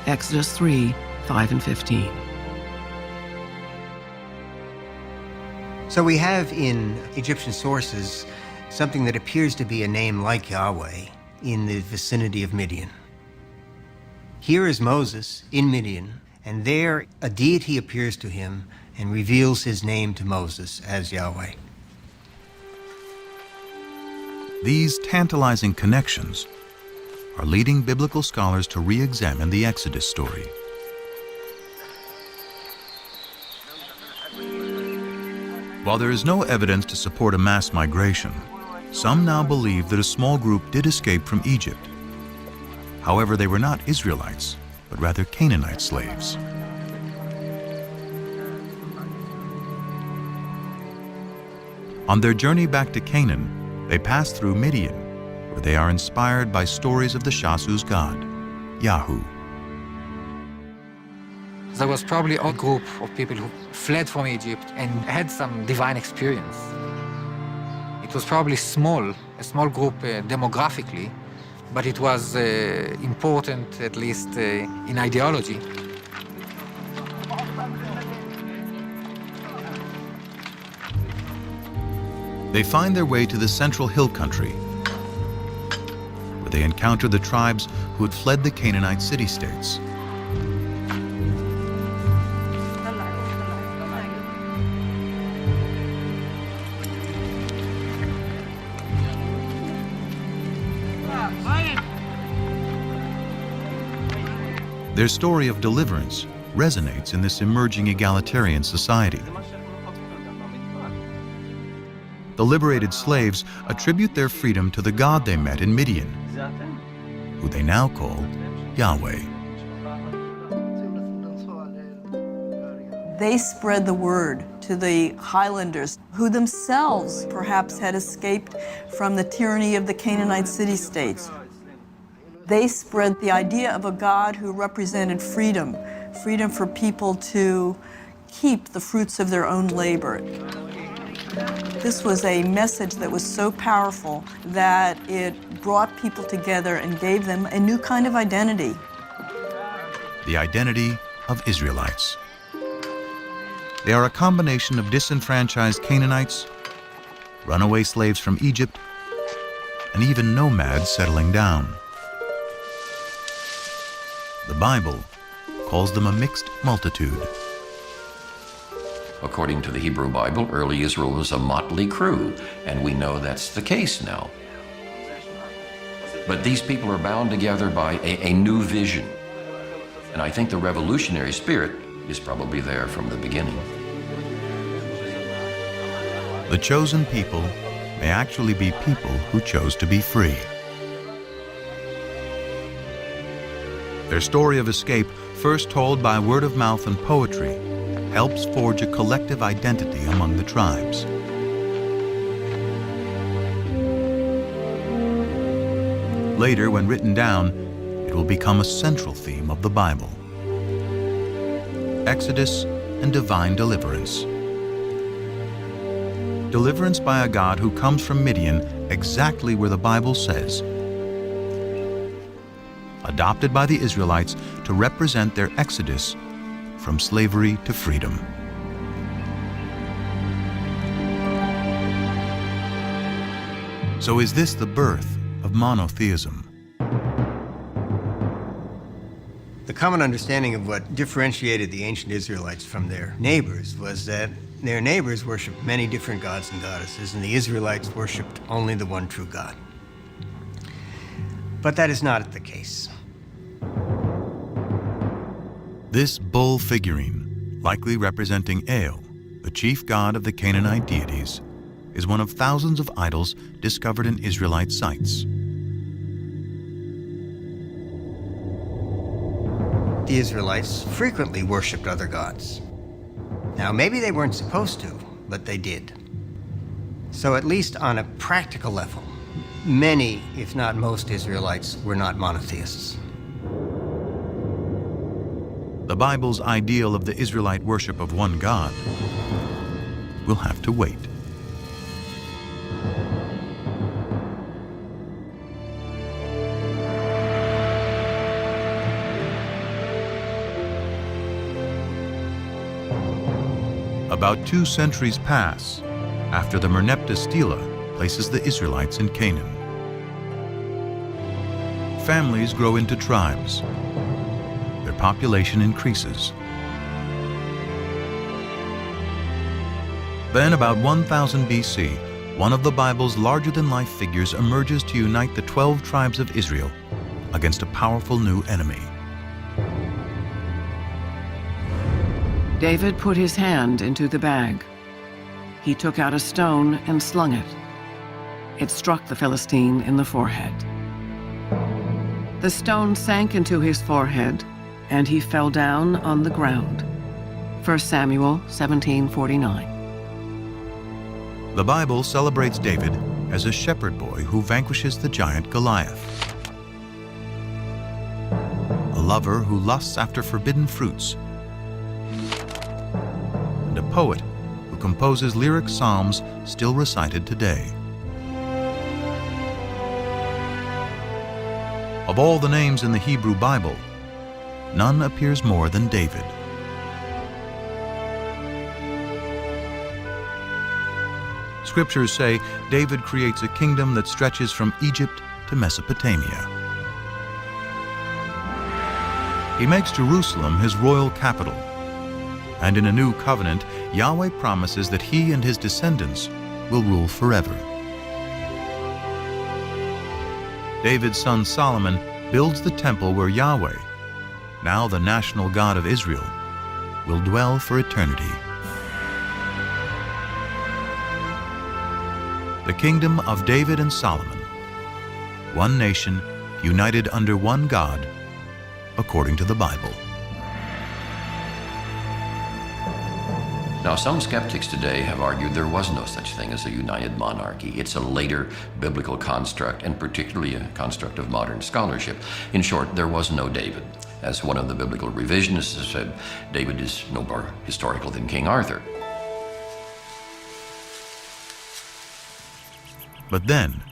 Exodus 3, 5 and 15. So we have in Egyptian sources something that appears to be a name like Yahweh in the vicinity of Midian. Here is Moses in Midian, and there a deity appears to him and reveals his name to Moses as Yahweh. These tantalizing connections are leading biblical scholars to re-examine the Exodus story. While there is no evidence to support a mass migration, some now believe that a small group did escape from Egypt. However, they were not Israelites, but rather Canaanite slaves. On their journey back to Canaan, they pass through Midian, where they are inspired by stories of the Shasu's god, Yahu. There was probably a group of people who fled from Egypt and had some divine experience. It was probably a small group demographically, but it was important, at least in ideology. They find their way to the central hill country, where they encounter the tribes who had fled the Canaanite city-states. Their story of deliverance resonates in this emerging egalitarian society. The liberated slaves attribute their freedom to the God they met in Midian, who they now call Yahweh. They spread the word to the highlanders, who themselves perhaps had escaped from the tyranny of the Canaanite city-states. They spread the idea of a God who represented freedom, freedom for people to keep the fruits of their own labor. This was a message that was so powerful that it brought people together and gave them a new kind of identity. The identity of Israelites. They are a combination of disenfranchised Canaanites, runaway slaves from Egypt, and even nomads settling down. The Bible calls them a mixed multitude. According to the Hebrew Bible, early Israel was a motley crew, and we know that's the case now. But these people are bound together by a new vision. And I think the revolutionary spirit is probably there from the beginning. The chosen people may actually be people who chose to be free. Their story of escape, first told by word of mouth and poetry, helps forge a collective identity among the tribes. Later, when written down, it will become a central theme of the Bible. Exodus and divine deliverance. Deliverance by a God who comes from Midian, exactly where the Bible says. Adopted by the Israelites to represent their exodus from slavery to freedom. So is this the birth of monotheism? The common understanding of what differentiated the ancient Israelites from their neighbors was that their neighbors worshipped many different gods and goddesses, and the Israelites worshipped only the one true God. But that is not the case. This bull figurine, likely representing El, the chief god of the Canaanite deities, is one of thousands of idols discovered in Israelite sites. The Israelites frequently worshipped other gods. Now, maybe they weren't supposed to, but they did. So at least on a practical level, many, if not most, Israelites were not monotheists. The Bible's ideal of the Israelite worship of one God will have to wait. About 2 centuries pass after the Merneptah Stela places the Israelites in Canaan. Families grow into tribes. Their population increases. Then, about 1000 BC, one of the Bible's larger-than-life figures emerges to unite the 12 tribes of Israel against a powerful new enemy. David put his hand into the bag. He took out a stone and slung it. It struck the Philistine in the forehead. The stone sank into his forehead, and he fell down on the ground. 1 Samuel 17:49. The Bible celebrates David as a shepherd boy who vanquishes the giant Goliath, a lover who lusts after forbidden fruits, and a poet who composes lyric psalms still recited today. Of all the names in the Hebrew Bible, none appears more than David. Scriptures say David creates a kingdom that stretches from Egypt to Mesopotamia. He makes Jerusalem his royal capital. And in a new covenant, Yahweh promises that he and his descendants will rule forever. David's son Solomon builds the temple where Yahweh, now the national God of Israel, will dwell for eternity. The kingdom of David and Solomon, one nation united under one God, according to the Bible. Now, some skeptics today have argued there was no such thing as a united monarchy. It's a later biblical construct, and particularly a construct of modern scholarship. In short, there was no David. As one of the biblical revisionists has said, David is no more historical than King Arthur. But then,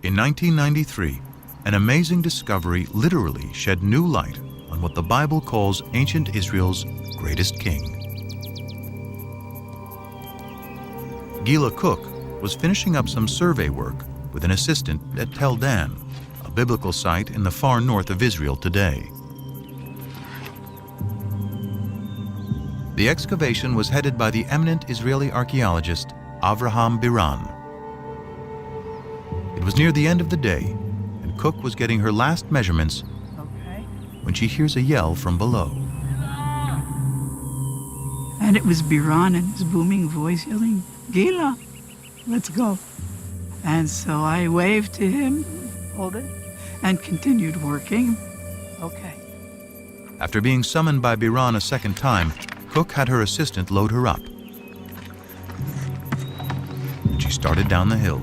in 1993, an amazing discovery literally shed new light on what the Bible calls ancient Israel's greatest king. Gila Cook was finishing up some survey work with an assistant at Tel Dan, a biblical site in the far north of Israel today. The excavation was headed by the eminent Israeli archaeologist Avraham Biran. It was near the end of the day, and Cook was getting her last measurements when she hears a yell from below. And it was Biran in his booming voice yelling, "Gila, let's go." And so I waved to him, hold it, and continued working. Okay. After being summoned by Biran a second time, Cook had her assistant load her up. And she started down the hill.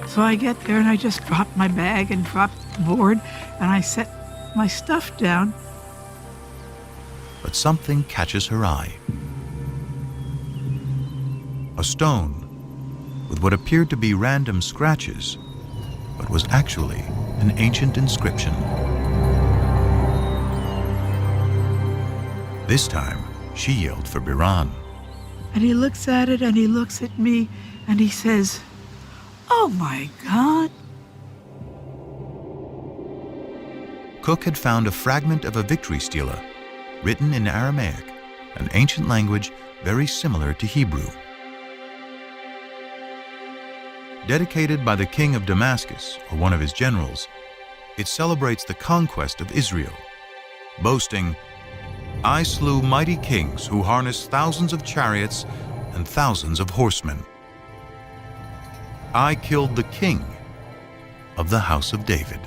So I get there and I just dropped my bag and dropped the board and I set my stuff down. But something catches her eye. A stone with what appeared to be random scratches, but was actually an ancient inscription. This time, she yelled for Biran. And he looks at it and he looks at me and he says, "Oh my God." Cook had found a fragment of a victory stela written in Aramaic, an ancient language very similar to Hebrew. Dedicated by the king of Damascus, or one of his generals, it celebrates the conquest of Israel, boasting, "I slew mighty kings who harnessed thousands of chariots and thousands of horsemen. I killed the king of the house of David."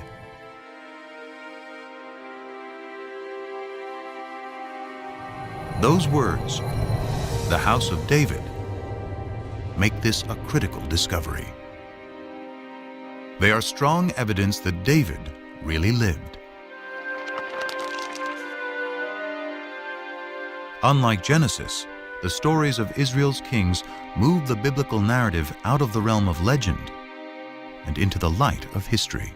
Those words, "the house of David," make this a critical discovery. They are strong evidence that David really lived. Unlike Genesis, the stories of Israel's kings move the biblical narrative out of the realm of legend and into the light of history.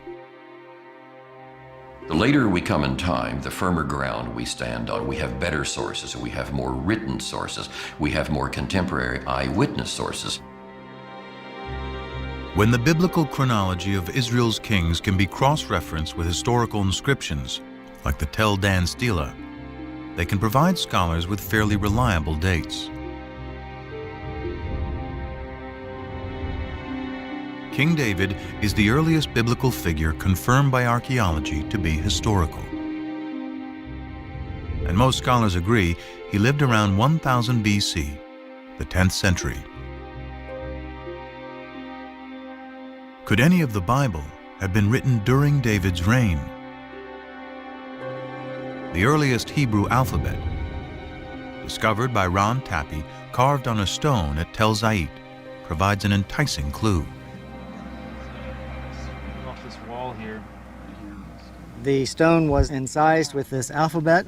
The later we come in time, the firmer ground we stand on. We have better sources, we have more written sources, we have more contemporary eyewitness sources. When the biblical chronology of Israel's kings can be cross-referenced with historical inscriptions, like the Tel Dan Stela, they can provide scholars with fairly reliable dates. King David is the earliest biblical figure confirmed by archaeology to be historical. And most scholars agree he lived around 1000 BC, the 10th century. Could any of the Bible have been written during David's reign? The earliest Hebrew alphabet, discovered by Ron Tappy, carved on a stone at Tel Zait, provides an enticing clue. Off this wall here. The stone was incised with this alphabet.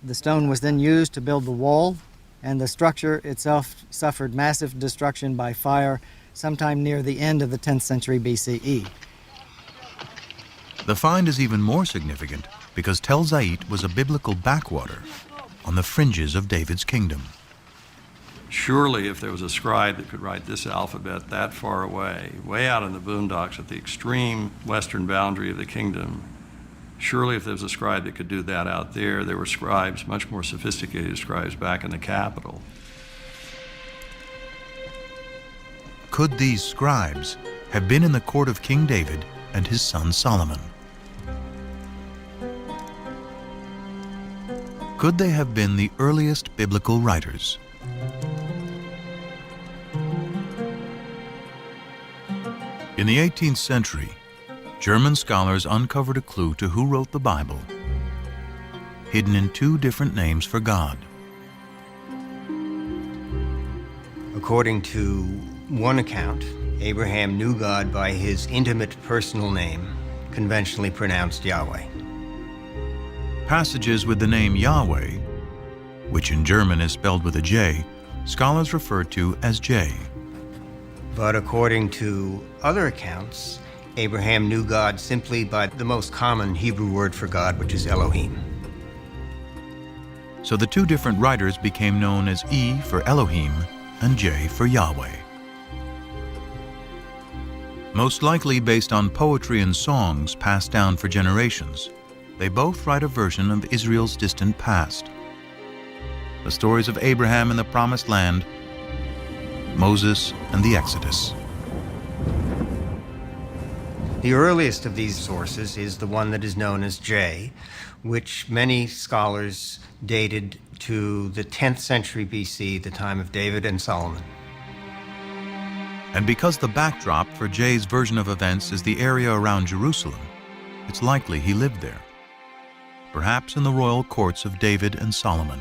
The stone was then used to build the wall, and the structure itself suffered massive destruction by fire sometime near the end of the 10th century BCE. The find is even more significant because Tel Zait was a biblical backwater on the fringes of David's kingdom. Surely if there was a scribe that could write this alphabet that far away, way out in the boondocks at the extreme western boundary of the kingdom, surely if there was a scribe that could do that out there, there were scribes, much more sophisticated scribes back in the capital. Could these scribes have been in the court of King David and his son Solomon? Could they have been the earliest biblical writers? In the 18th century, German scholars uncovered a clue to who wrote the Bible, hidden in two different names for God. According to one account, Abraham knew God by his intimate personal name, conventionally pronounced Yahweh. Passages with the name Yahweh, which in German is spelled with a J, scholars refer to as J. But according to other accounts, Abraham knew God simply by the most common Hebrew word for God, which is Elohim. So the two different writers became known as E for Elohim and J for Yahweh. Most likely based on poetry and songs passed down for generations, they both write a version of Israel's distant past. The stories of Abraham in the Promised Land, Moses and the Exodus. The earliest of these sources is the one that is known as J, which many scholars dated to the 10th century BC, the time of David and Solomon. And because the backdrop for J's version of events is the area around Jerusalem, it's likely he lived there, perhaps in the royal courts of David and Solomon.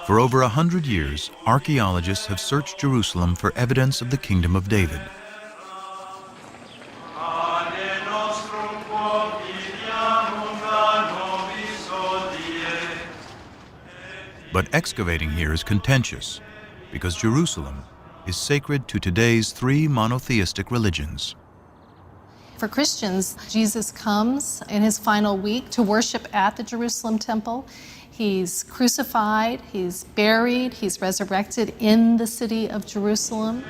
For over 100 years, archaeologists have searched Jerusalem for evidence of the Kingdom of David. But excavating here is contentious because Jerusalem is sacred to today's three monotheistic religions: For Christians, Jesus comes in his final week to worship at the Jerusalem temple. He's crucified, he's buried, he's resurrected in the city of Jerusalem.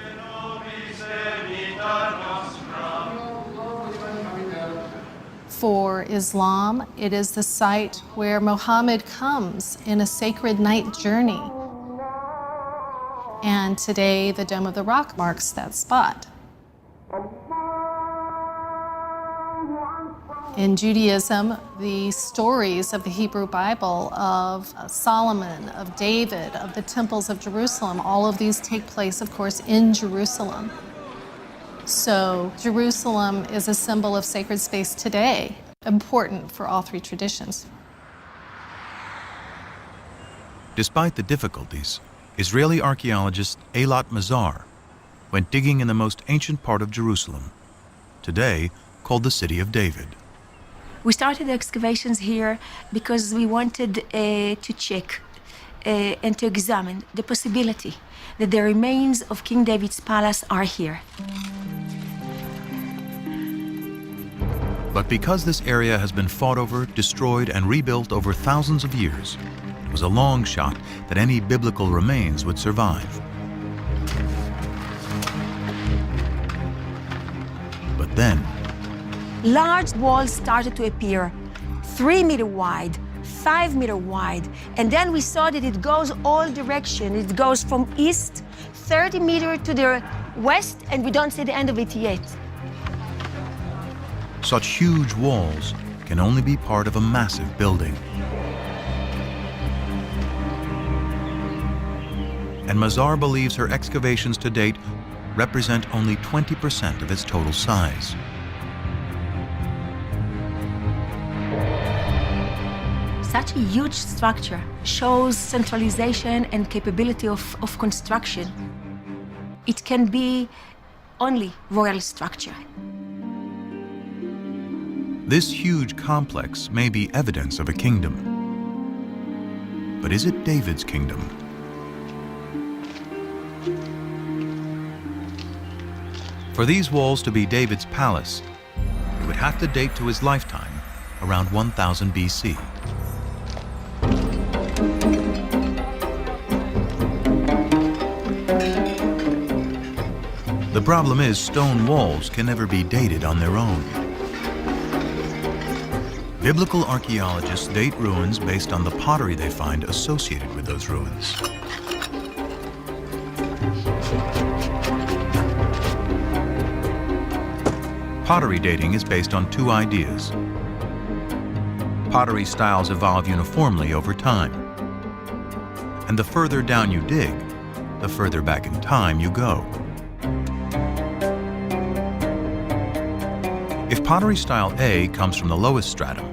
For Islam, it is the site where Muhammad comes in a sacred night journey. And today, the Dome of the Rock marks that spot. In Judaism, the stories of the Hebrew Bible, of Solomon, of David, of the temples of Jerusalem, all of these take place, of course, in Jerusalem. So Jerusalem is a symbol of sacred space today, important for all three traditions. Despite the difficulties, Israeli archaeologist Eilat Mazar went digging in the most ancient part of Jerusalem, today called the City of David. We started the excavations here because we wanted to check and to examine the possibility that the remains of King David's palace are here. But because this area has been fought over, destroyed, and rebuilt over thousands of years, it was a long shot that any biblical remains would survive. But then, large walls started to appear, 3 meter wide, 5 meter wide, and then we saw that it goes all directions. It goes from east, 30 meters to the west, and we don't see the end of it yet. such huge walls can only be part of a massive building. And Mazar believes her excavations to date represent only 20% of its total size. Such a huge structure shows centralization and capability of construction. It can be only royal structure. This huge complex may be evidence of a kingdom. But is it David's kingdom? For these walls to be David's palace, it would have to date to his lifetime, around 1000 BC. The problem is stone walls can never be dated on their own. Biblical archaeologists date ruins based on the pottery they find associated with those ruins. Pottery dating is based on two ideas. Pottery styles evolve uniformly over time. And the further down you dig, the further back in time you go. If pottery style A comes from the lowest stratum,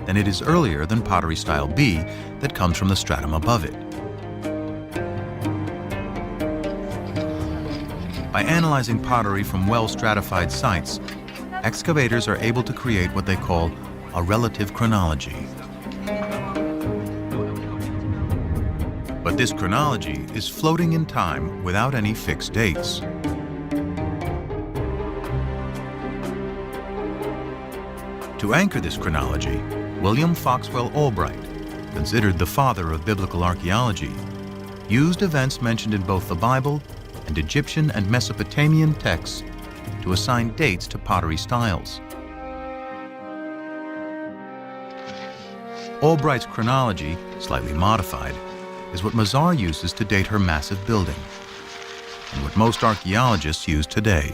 then it is earlier than pottery style B that comes from the stratum above it. By analyzing pottery from well-stratified sites, excavators are able to create what they call a relative chronology. But this chronology is floating in time without any fixed dates. To anchor this chronology, William Foxwell Albright, considered the father of biblical archaeology, used events mentioned in both the Bible and Egyptian and Mesopotamian texts to assign dates to pottery styles. Albright's chronology, slightly modified, is what Mazar uses to date her massive building, and what most archaeologists use today.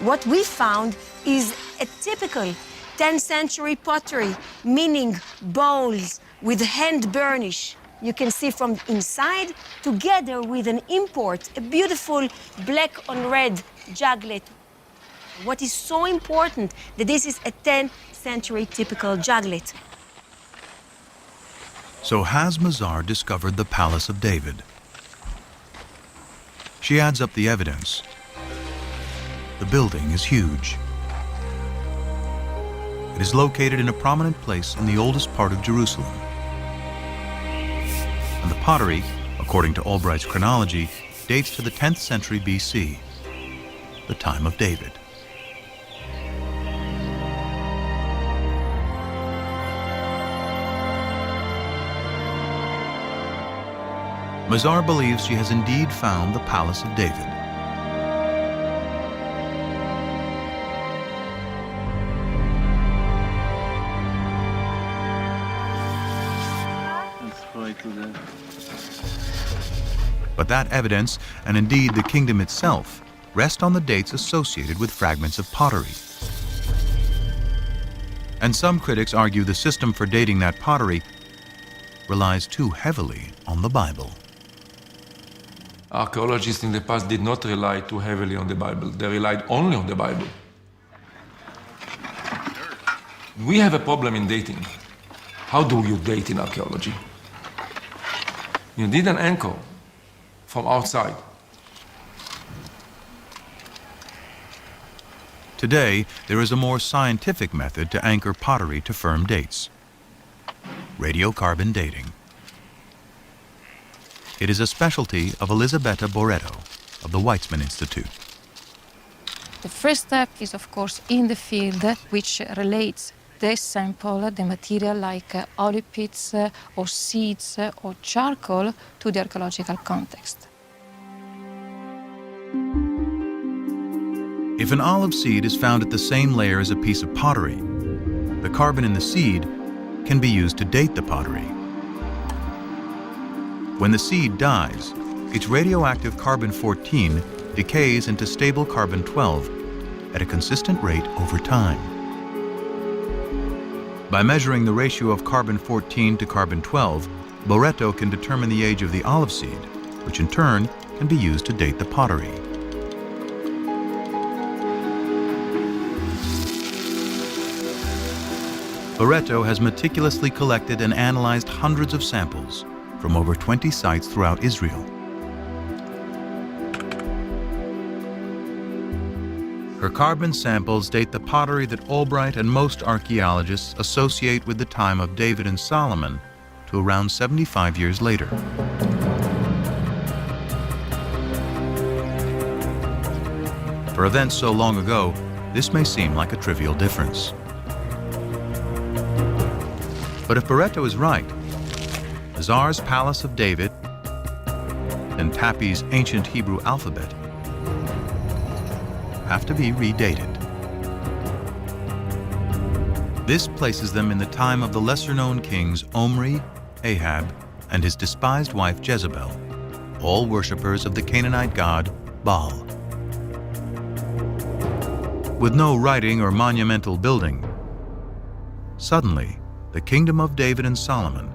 What we found is a typical 10th century pottery, meaning bowls with hand burnish. You can see from inside, together with an import, a beautiful black on red juglet. What is so important that this is a 10th century typical juglet. So has Mazar discovered the Palace of David? She adds up the evidence. The building is huge. It is located in a prominent place in the oldest part of Jerusalem. And the pottery, according to Albright's chronology, dates to the 10th century BC. the time of David. Mazar believes she has indeed found the Palace of David. But that evidence, and indeed the kingdom itself, rest on the dates associated with fragments of pottery. And some critics argue the system for dating that pottery relies too heavily on the Bible. Archaeologists in the past did not rely too heavily on the Bible. They relied only on the Bible. We have a problem in dating. How do you date in archaeology? You need an anchor from outside. Today, there is a more scientific method to anchor pottery to firm dates: radiocarbon dating. It is a specialty of Elisabetta Boretto of the Weizmann Institute. The first step is, of course, in the field, which relates the sample, the material like olive pits or seeds or charcoal to the archaeological context. If an olive seed is found at the same layer as a piece of pottery, the carbon in the seed can be used to date the pottery. When the seed dies, its radioactive carbon-14 decays into stable carbon-12 at a consistent rate over time. By measuring the ratio of carbon-14 to carbon-12, Boretto can determine the age of the olive seed, which in turn can be used to date the pottery. Boretto has meticulously collected and analyzed hundreds of samples from over 20 sites throughout Israel. Her carbon samples date the pottery that Albright and most archaeologists associate with the time of David and Solomon to around 75 years later. For events so long ago, this may seem like a trivial difference. But if Boretto is right, Mazar's Palace of David and Tappy's ancient Hebrew alphabet have to be redated. This places them in the time of the lesser-known kings Omri, Ahab, and his despised wife Jezebel, all worshippers of the Canaanite god Baal. With no writing or monumental building, suddenly the kingdom of David and Solomon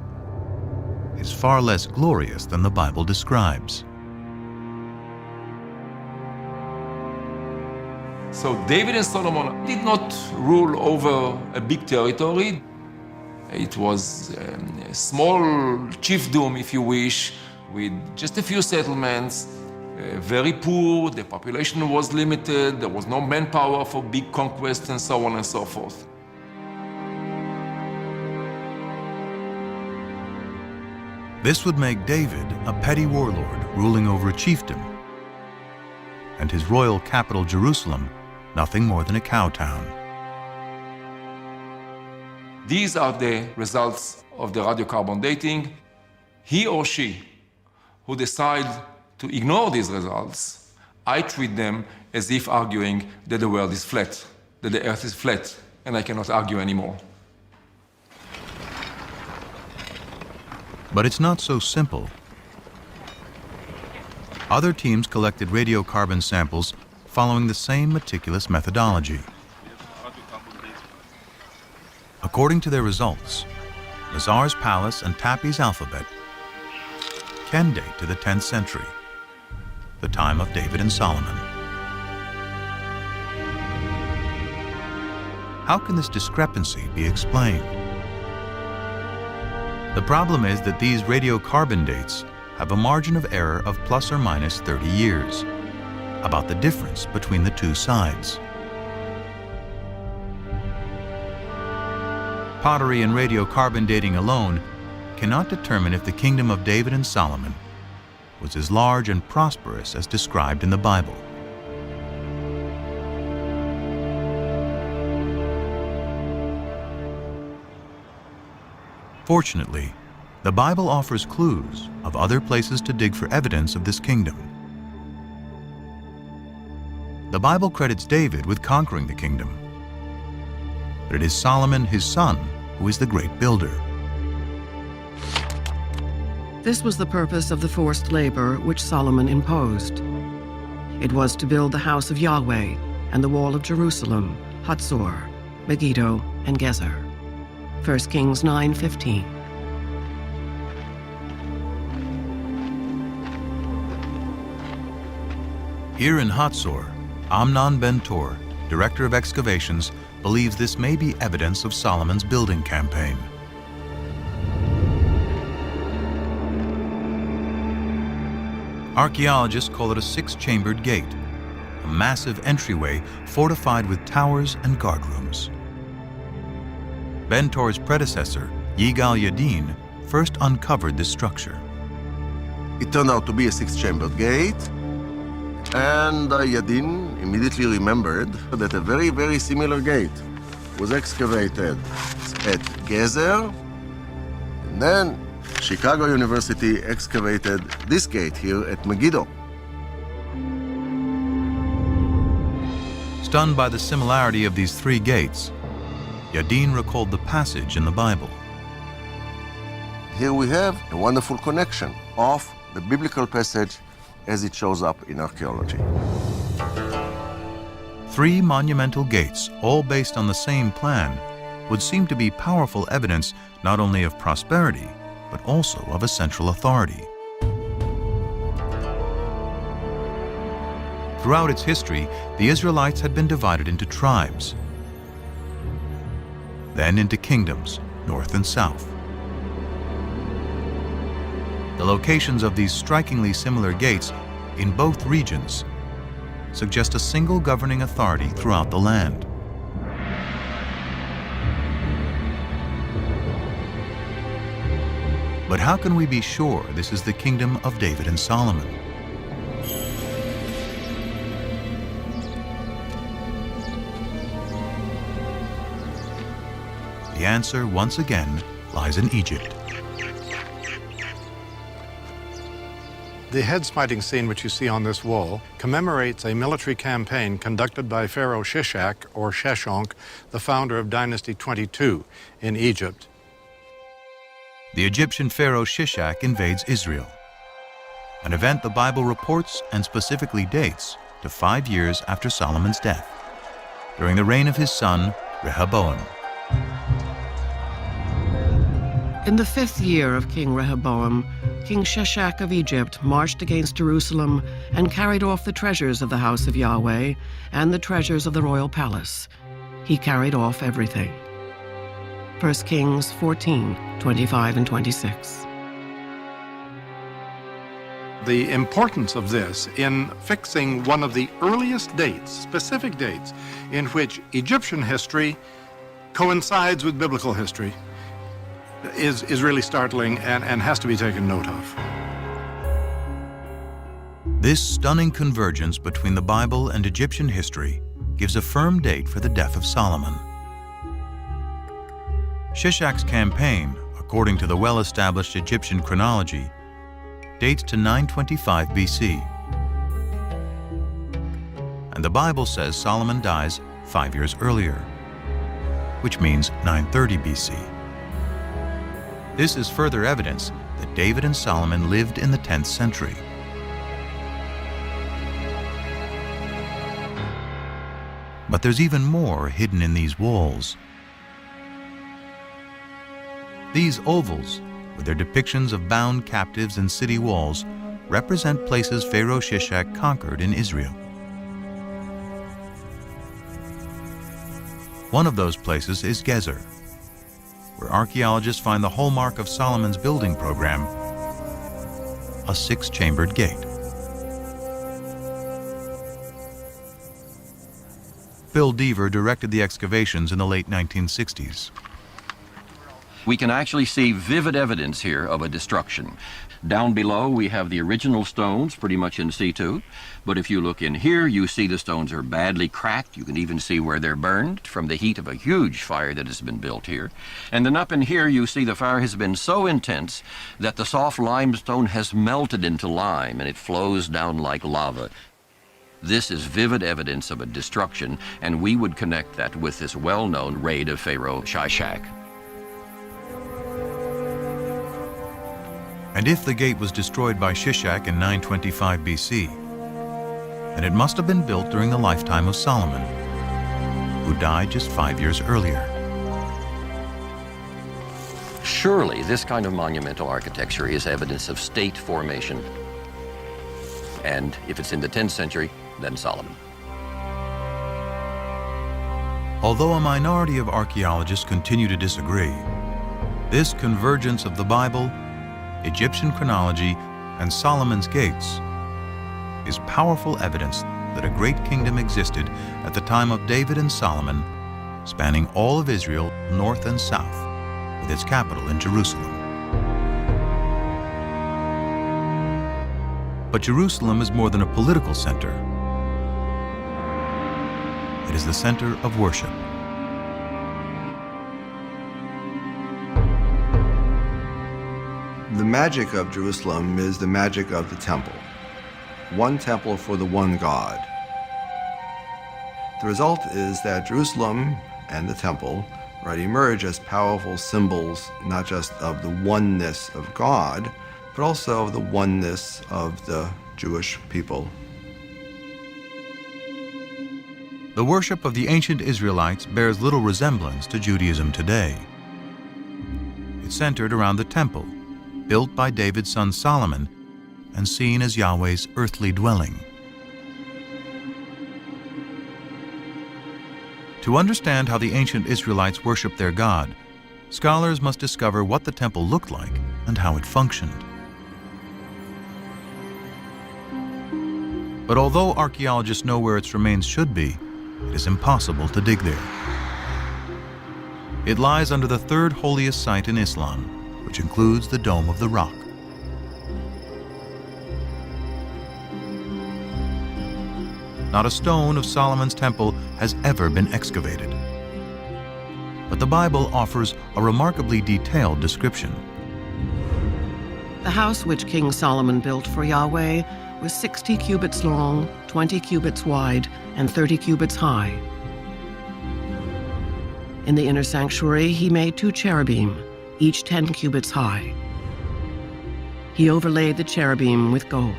is far less glorious than the Bible describes. So David and Solomon did not rule over a big territory. It was a small chiefdom, if you wish, with just a few settlements, very poor, the population was limited, there was no manpower for big conquests and so on and so forth. This would make David a petty warlord ruling over a chiefdom, and his royal capital Jerusalem nothing more than a cow town. These are the results of the radiocarbon dating. He or she who decide to ignore these results, I treat them as if arguing that the world is flat, that the earth is flat, and I cannot argue anymore. But it's not so simple. Other teams collected radiocarbon samples following the same meticulous methodology. According to their results, Mazar's Palace and Tappy's alphabet can date to the 10th century, the time of David and Solomon. How can this discrepancy be explained? The problem is that these radiocarbon dates have a margin of error of plus or minus 30 years, about the difference between the two sides. Pottery and radiocarbon dating alone cannot determine if the kingdom of David and Solomon was as large and prosperous as described in the Bible. Fortunately, the Bible offers clues of other places to dig for evidence of this kingdom. The Bible credits David with conquering the kingdom, but it is Solomon, his son, who is the great builder. This was the purpose of the forced labor which Solomon imposed. It was to build the house of Yahweh and the wall of Jerusalem, Hatzor, Megiddo, and Gezer. 1 Kings 9:15. Here in Hatzor, Amnon Ben-Tor, director of excavations, believes this may be evidence of Solomon's building campaign. Archaeologists call it a six-chambered gate, a massive entryway fortified with towers and guard rooms. Ben-Tor's predecessor, Yigal Yadin, first uncovered this structure. It turned out to be a six-chambered gate, and Yadin immediately remembered that a very, very similar gate was excavated at Gezer, and then Chicago University excavated this gate here at Megiddo. Stunned by the similarity of these three gates, Yadin recalled the passage in the Bible. Here we have a wonderful connection of the biblical passage as it shows up in archaeology. Three monumental gates, all based on the same plan, would seem to be powerful evidence not only of prosperity, but also of a central authority. Throughout its history, the Israelites had been divided into tribes, then into kingdoms, north and south. The locations of these strikingly similar gates in both regions suggest a single governing authority throughout the land. But how can we be sure this is the kingdom of David and Solomon? The answer, once again, lies in Egypt. The head-smiting scene which you see on this wall commemorates a military campaign conducted by Pharaoh Shishak, or Sheshonq, the founder of Dynasty 22 in Egypt. The Egyptian pharaoh Shishak invades Israel, an event the Bible reports and specifically dates to 5 years after Solomon's death, during the reign of his son Rehoboam. In the 5th year of King Rehoboam, King Shishak of Egypt marched against Jerusalem and carried off the treasures of the house of Yahweh and the treasures of the royal palace. He carried off everything. 1 Kings 14:25 and 26. The importance of this in fixing one of the earliest dates, specific dates, in which Egyptian history coincides with biblical history is really startling and has to be taken note of. This stunning convergence between the Bible and Egyptian history gives a firm date for the death of Solomon. Shishak's campaign, according to the well-established Egyptian chronology, dates to 925 BC. And the Bible says Solomon dies 5 years earlier, which means 930 BC. This is further evidence that David and Solomon lived in the 10th century. But there's even more hidden in these walls. These ovals, with their depictions of bound captives and city walls, represent places Pharaoh Shishak conquered in Israel. One of those places is Gezer, where archaeologists find the hallmark of Solomon's building program, a 6-chambered gate. Phil Deaver directed the excavations in the late 1960s. We can actually see vivid evidence here of a destruction. Down below, we have the original stones pretty much in situ. But if you look in here, you see the stones are badly cracked. You can even see where they're burned from the heat of a huge fire that has been built here. And then up in here, you see the fire has been so intense that the soft limestone has melted into lime and it flows down like lava. This is vivid evidence of a destruction, and we would connect that with this well-known raid of Pharaoh Shishak. And if the gate was destroyed by Shishak in 925 BC, then it must have been built during the lifetime of Solomon, who died just 5 years earlier. Surely this kind of monumental architecture is evidence of state formation. And if it's in the 10th century, then Solomon. Although a minority of archaeologists continue to disagree, this convergence of the Bible, Egyptian chronology, and Solomon's gates is powerful evidence that a great kingdom existed at the time of David and Solomon, spanning all of Israel, north and south, with its capital in Jerusalem. But Jerusalem is more than a political center. It is the center of worship. The magic of Jerusalem is the magic of the temple. One temple for the one God. The result is that Jerusalem and the temple emerge as powerful symbols not just of the oneness of God, but also of the oneness of the Jewish people. The worship of the ancient Israelites bears little resemblance to Judaism today. It centered around the temple, built by David's son Solomon, and seen as Yahweh's earthly dwelling. To understand how the ancient Israelites worshiped their God, scholars must discover what the temple looked like and how it functioned. But although archaeologists know where its remains should be, it is impossible to dig there. It lies under the third holiest site in Islam, which includes the Dome of the Rock. Not a stone of Solomon's temple has ever been excavated. But the Bible offers a remarkably detailed description. The house which King Solomon built for Yahweh was 60 cubits long, 20 cubits wide, and 30 cubits high. In the inner sanctuary, he made 2 cherubim, each 10 cubits high. He overlaid the cherubim with gold.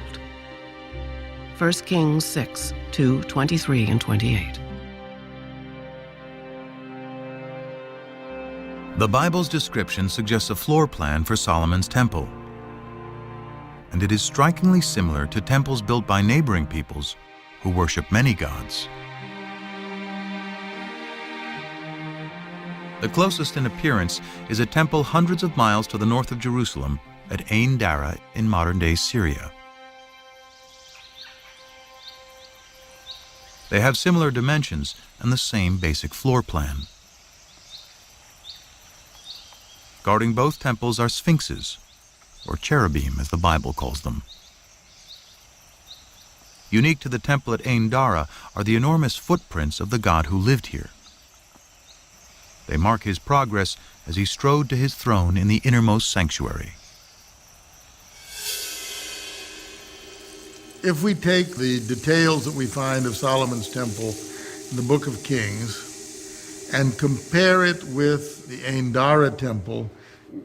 1 Kings 6, 2, 23 and 28. The Bible's description suggests a floor plan for Solomon's temple, and it is strikingly similar to temples built by neighboring peoples who worship many gods. The closest in appearance is a temple hundreds of miles to the north of Jerusalem at Ain Dara in modern-day Syria. They have similar dimensions and the same basic floor plan. Guarding both temples are sphinxes, or cherubim as the Bible calls them. Unique to the temple at Ain Dara are the enormous footprints of the God who lived here. They mark his progress as he strode to his throne in the innermost sanctuary. If we take the details that we find of Solomon's temple in the Book of Kings and compare it with the Ain Dara temple,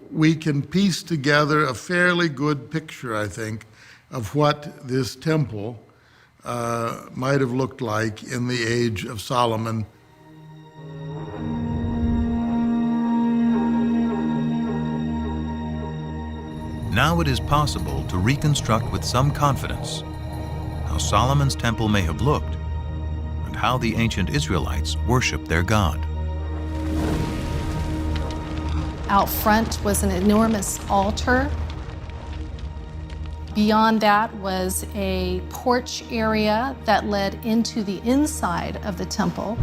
we can piece together a fairly good picture, I think, of what this temple might have looked like in the age of Solomon. Now it is possible to reconstruct with some confidence how Solomon's temple may have looked and how the ancient Israelites worshiped their God. Out front was an enormous altar. Beyond that was a porch area that led into the inside of the temple.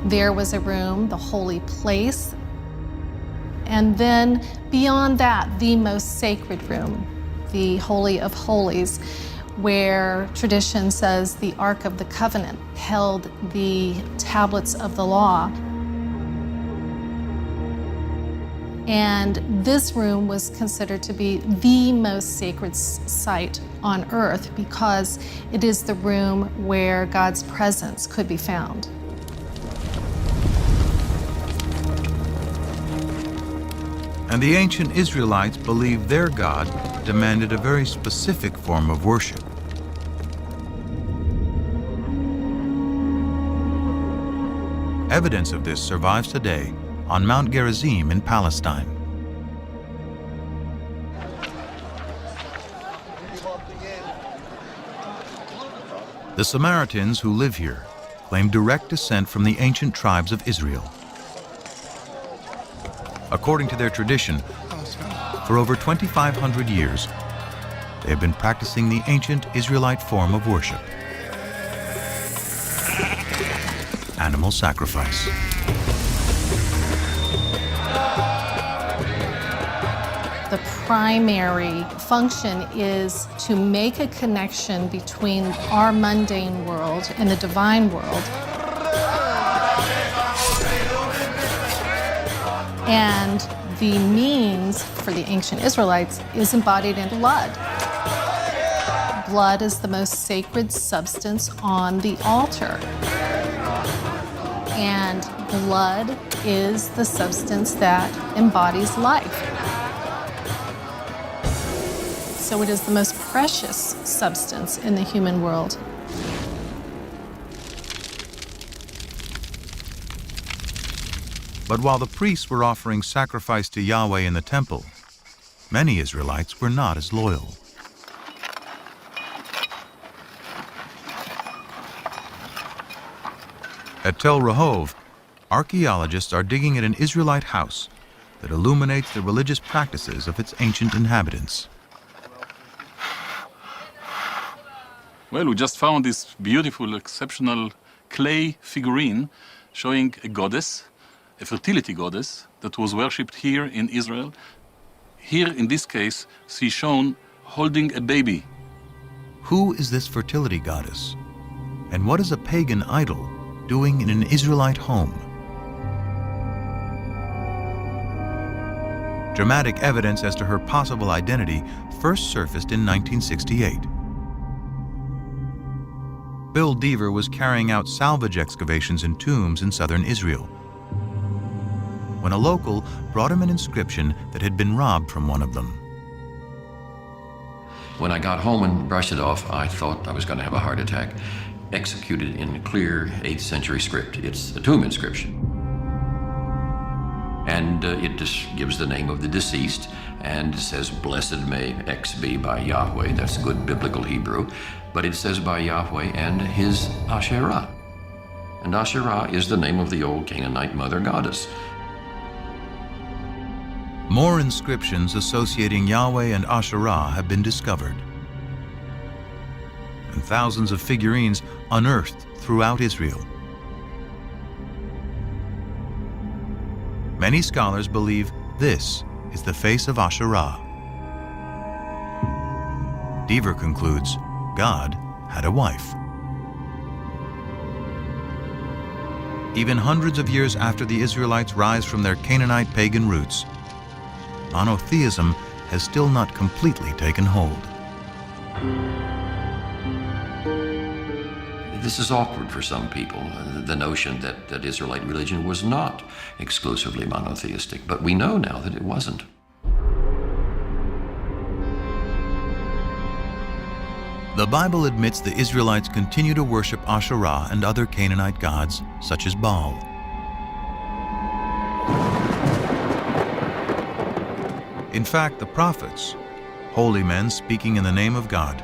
There was a room, the holy place, And then beyond that, the most sacred room, the Holy of Holies, where tradition says the Ark of the Covenant held the tablets of the law. And this room was considered to be the most sacred site on earth because it is the room where God's presence could be found. And the ancient Israelites believed their God demanded a very specific form of worship. Evidence of this survives today on Mount Gerizim in Palestine. The Samaritans who live here claim direct descent from the ancient tribes of Israel. According to their tradition, for over 2,500 years, they have been practicing the ancient Israelite form of worship: animal sacrifice. The primary function is to make a connection between our mundane world and the divine world. And the means for the ancient Israelites is embodied in blood. Blood is the most sacred substance on the altar. And blood is the substance that embodies life. So it is the most precious substance in the human world. But while the priests were offering sacrifice to Yahweh in the temple, many Israelites were not as loyal. At Tel Rehov, archaeologists are digging at an Israelite house that illuminates the religious practices of its ancient inhabitants. Well, we just found this beautiful, exceptional clay figurine showing a goddess, a fertility goddess, that was worshipped here in Israel. Here, in this case, she's shown holding a baby. Who is this fertility goddess? And what is a pagan idol doing in an Israelite home? Dramatic evidence as to her possible identity first surfaced in 1968. Bill Deaver was carrying out salvage excavations in tombs in southern Israel when a local brought him an inscription that had been robbed from one of them. When I got home and brushed it off, I thought I was going to have a heart attack. Executed in clear 8th century script. It's a tomb inscription. And it just gives the name of the deceased, and it says, "Blessed may X be by Yahweh." That's good biblical Hebrew. But it says by Yahweh and his Asherah. And Asherah is the name of the old Canaanite mother goddess. More inscriptions associating Yahweh and Asherah have been discovered, and thousands of figurines unearthed throughout Israel. Many scholars believe this is the face of Asherah. Deaver concludes God had a wife. Even hundreds of years after the Israelites rise from their Canaanite pagan roots, monotheism has still not completely taken hold. This is awkward for some people, the notion that Israelite religion was not exclusively monotheistic, but we know now that it wasn't. The Bible admits the Israelites continue to worship Asherah and other Canaanite gods, such as Baal. In fact, the prophets, holy men speaking in the name of God,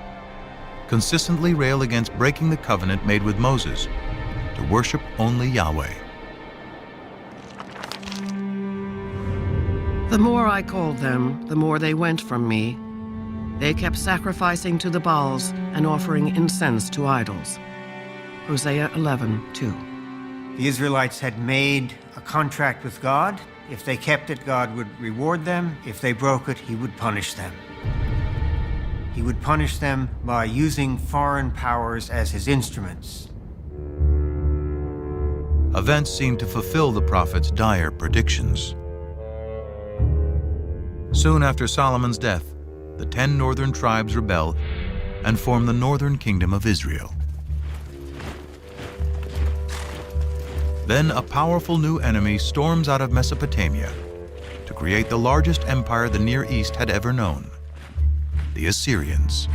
consistently rail against breaking the covenant made with Moses to worship only Yahweh. The more I called them, the more they went from me. They kept sacrificing to the Baals and offering incense to idols. Hosea 11:2. The Israelites had made a contract with God If they kept it, God would reward them. If they broke it, he would punish them. He would punish them by using foreign powers as his instruments. Events seemed to fulfill the prophet's dire predictions. Soon after Solomon's death, the 10 northern tribes rebel and form the northern kingdom of Israel. Then a powerful new enemy storms out of Mesopotamia to create the largest empire the Near East had ever known, the Assyrians.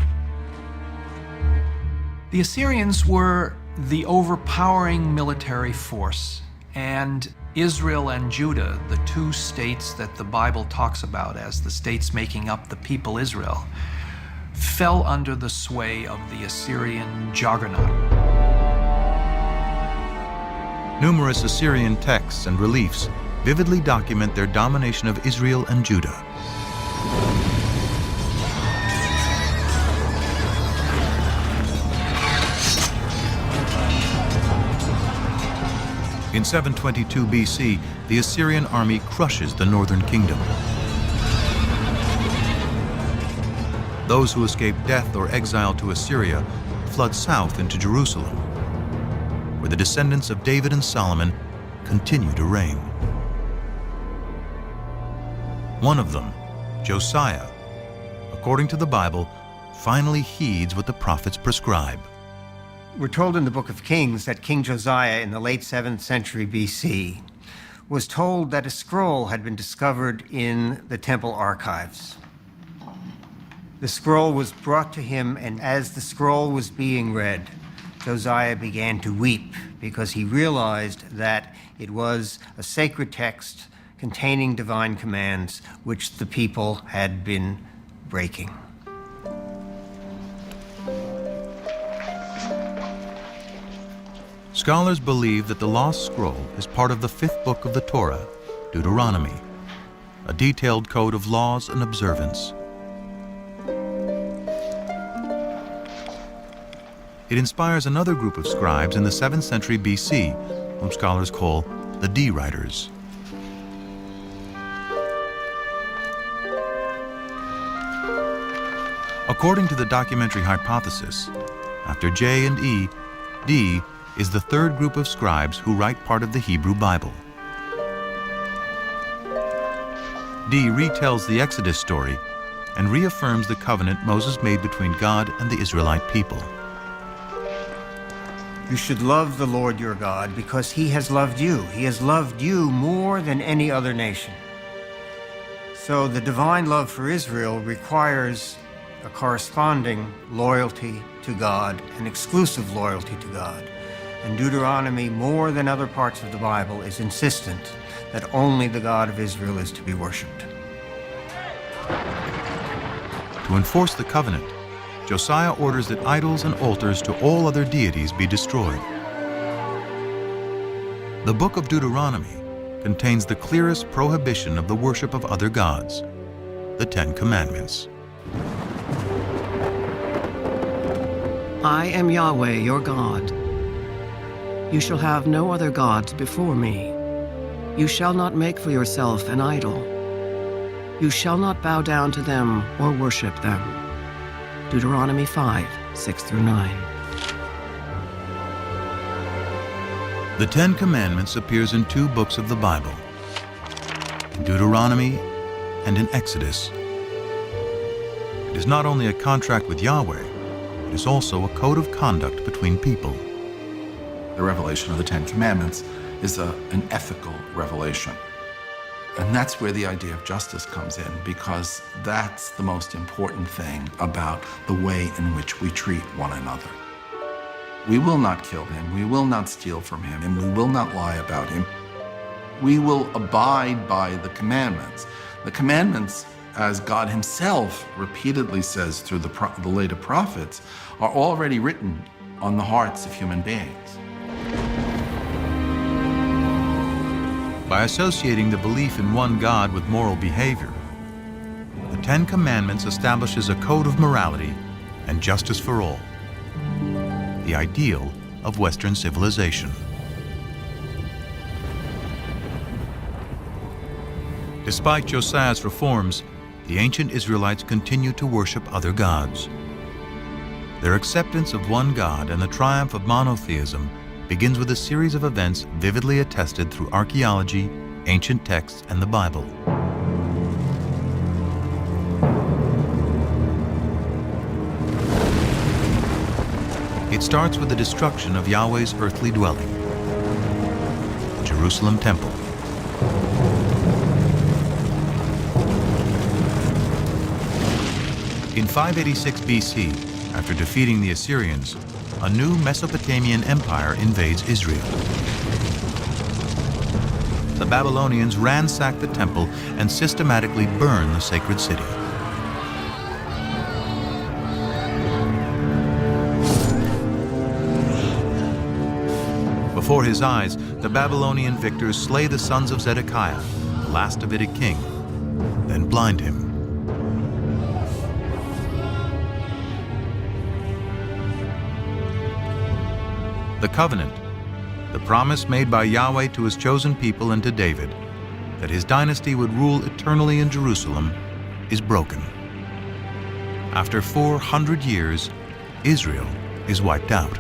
The Assyrians were the overpowering military force, and Israel and Judah, the two states that the Bible talks about as the states making up the people Israel, fell under the sway of the Assyrian juggernaut. Numerous Assyrian texts and reliefs vividly document their domination of Israel and Judah. In 722 BC, the Assyrian army crushes the northern kingdom. Those who escape death or exile to Assyria flood south into Jerusalem, where the descendants of David and Solomon continue to reign. One of them, Josiah, according to the Bible, finally heeds what the prophets prescribe. We're told in the book of Kings that King Josiah in the late 7th century BC was told that a scroll had been discovered in the temple archives. The scroll was brought to him, and as the scroll was being read, Josiah began to weep because he realized that it was a sacred text containing divine commands which the people had been breaking. Scholars believe that the lost scroll is part of the 5th book of the Torah, Deuteronomy, a detailed code of laws and observance. It inspires another group of scribes in the 7th century BC, whom scholars call the D-writers. According to the documentary hypothesis, after J and E, D is the third group of scribes who write part of the Hebrew Bible. D retells the Exodus story and reaffirms the covenant Moses made between God and the Israelite people. You should love the Lord your God because he has loved you. He has loved you more than any other nation. So the divine love for Israel requires a corresponding loyalty to God, an exclusive loyalty to God. And Deuteronomy, more than other parts of the Bible, is insistent that only the God of Israel is to be worshipped. To enforce the covenant, Josiah orders that idols and altars to all other deities be destroyed. The book of Deuteronomy contains the clearest prohibition of the worship of other gods, the 10 Commandments. I am Yahweh, your God. You shall have no other gods before me. You shall not make for yourself an idol. You shall not bow down to them or worship them. Deuteronomy 5, 6-9. The 10 Commandments appears in 2 books of the Bible, in Deuteronomy and in Exodus. It is not only a contract with Yahweh, it is also a code of conduct between people. The revelation of the 10 Commandments is an ethical revelation. And that's where the idea of justice comes in, because that's the most important thing about the way in which we treat one another. We will not kill him, we will not steal from him, and we will not lie about him. We will abide by the commandments. The commandments, as God himself repeatedly says through the later prophets, are already written on the hearts of human beings. By associating the belief in one God with moral behavior, the 10 Commandments establishes a code of morality and justice for all, the ideal of Western civilization. Despite Josiah's reforms, the ancient Israelites continued to worship other gods. Their acceptance of one God and the triumph of monotheism begins with a series of events vividly attested through archaeology, ancient texts, and the Bible. It starts with the destruction of Yahweh's earthly dwelling, the Jerusalem temple. In 586 BC, after defeating the Assyrians, a new Mesopotamian empire invades Israel. The Babylonians ransack the temple and systematically burn the sacred city. Before his eyes, the Babylonian victors slay the sons of Zedekiah, the last Davidic king, then blind him. The covenant, the promise made by Yahweh to his chosen people and to David, that his dynasty would rule eternally in Jerusalem, is broken. After 400 years, Israel is wiped out.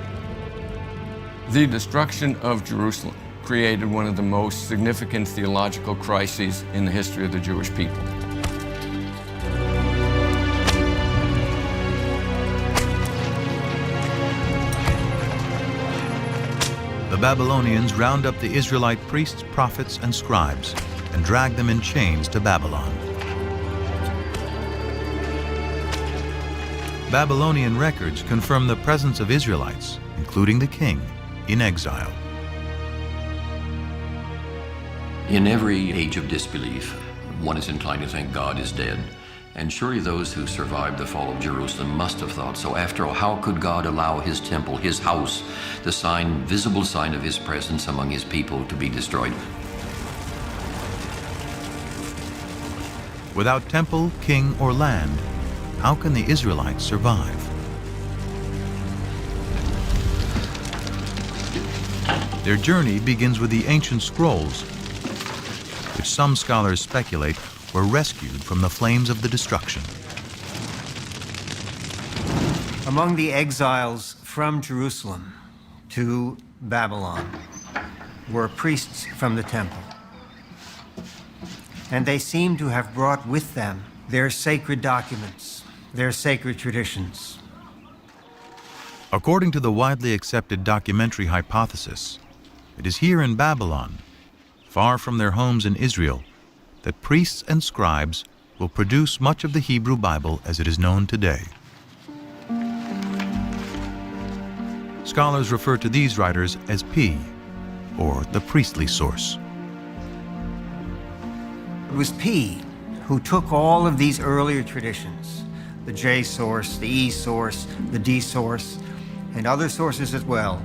The destruction of Jerusalem created one of the most significant theological crises in the history of the Jewish people. The Babylonians round up the Israelite priests, prophets, and scribes and drag them in chains to Babylon. Babylonian records confirm the presence of Israelites, including the king, in exile. In every age of disbelief, one is inclined to think God is dead. And surely those who survived the fall of Jerusalem must have thought so. After all, how could God allow his temple, his house, the visible sign of his presence among his people, to be destroyed? Without temple, king, or land, how can the Israelites survive? Their journey begins with the ancient scrolls, which some scholars speculate were rescued from the flames of the destruction. Among the exiles from Jerusalem to Babylon were priests from the temple. And they seem to have brought with them their sacred documents, their sacred traditions. According to the widely accepted documentary hypothesis, it is here in Babylon, far from their homes in Israel, that priests and scribes will produce much of the Hebrew Bible as it is known today. Scholars refer to these writers as P, or the priestly source. It was P who took all of these earlier traditions, the J source, the E source, the D source, and other sources as well,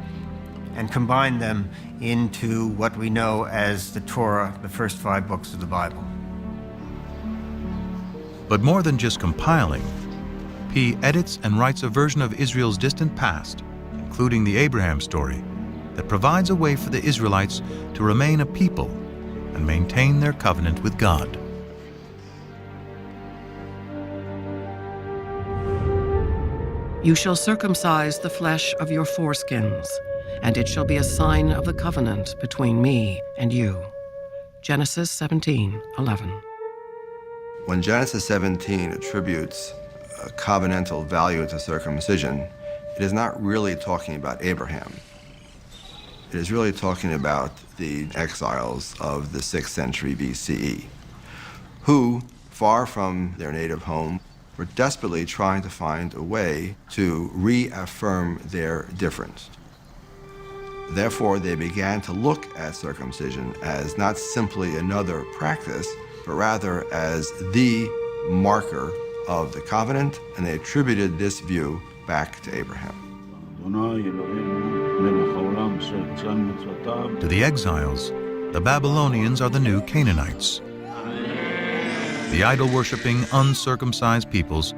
and combined them into what we know as the Torah, the first 5 books of the Bible. But more than just compiling, P edits and writes a version of Israel's distant past, including the Abraham story, that provides a way for the Israelites to remain a people and maintain their covenant with God. You shall circumcise the flesh of your foreskins, and it shall be a sign of the covenant between me and you. Genesis 17:11. When Genesis 17 attributes a covenantal value to circumcision, it is not really talking about Abraham. It is really talking about the exiles of the 6th century BCE, who, far from their native home, were desperately trying to find a way to reaffirm their difference. Therefore, they began to look at circumcision as not simply another practice, but rather as the marker of the covenant, and they attributed this view back to Abraham. To the exiles, the Babylonians are the new Canaanites, the idol-worshipping, uncircumcised peoples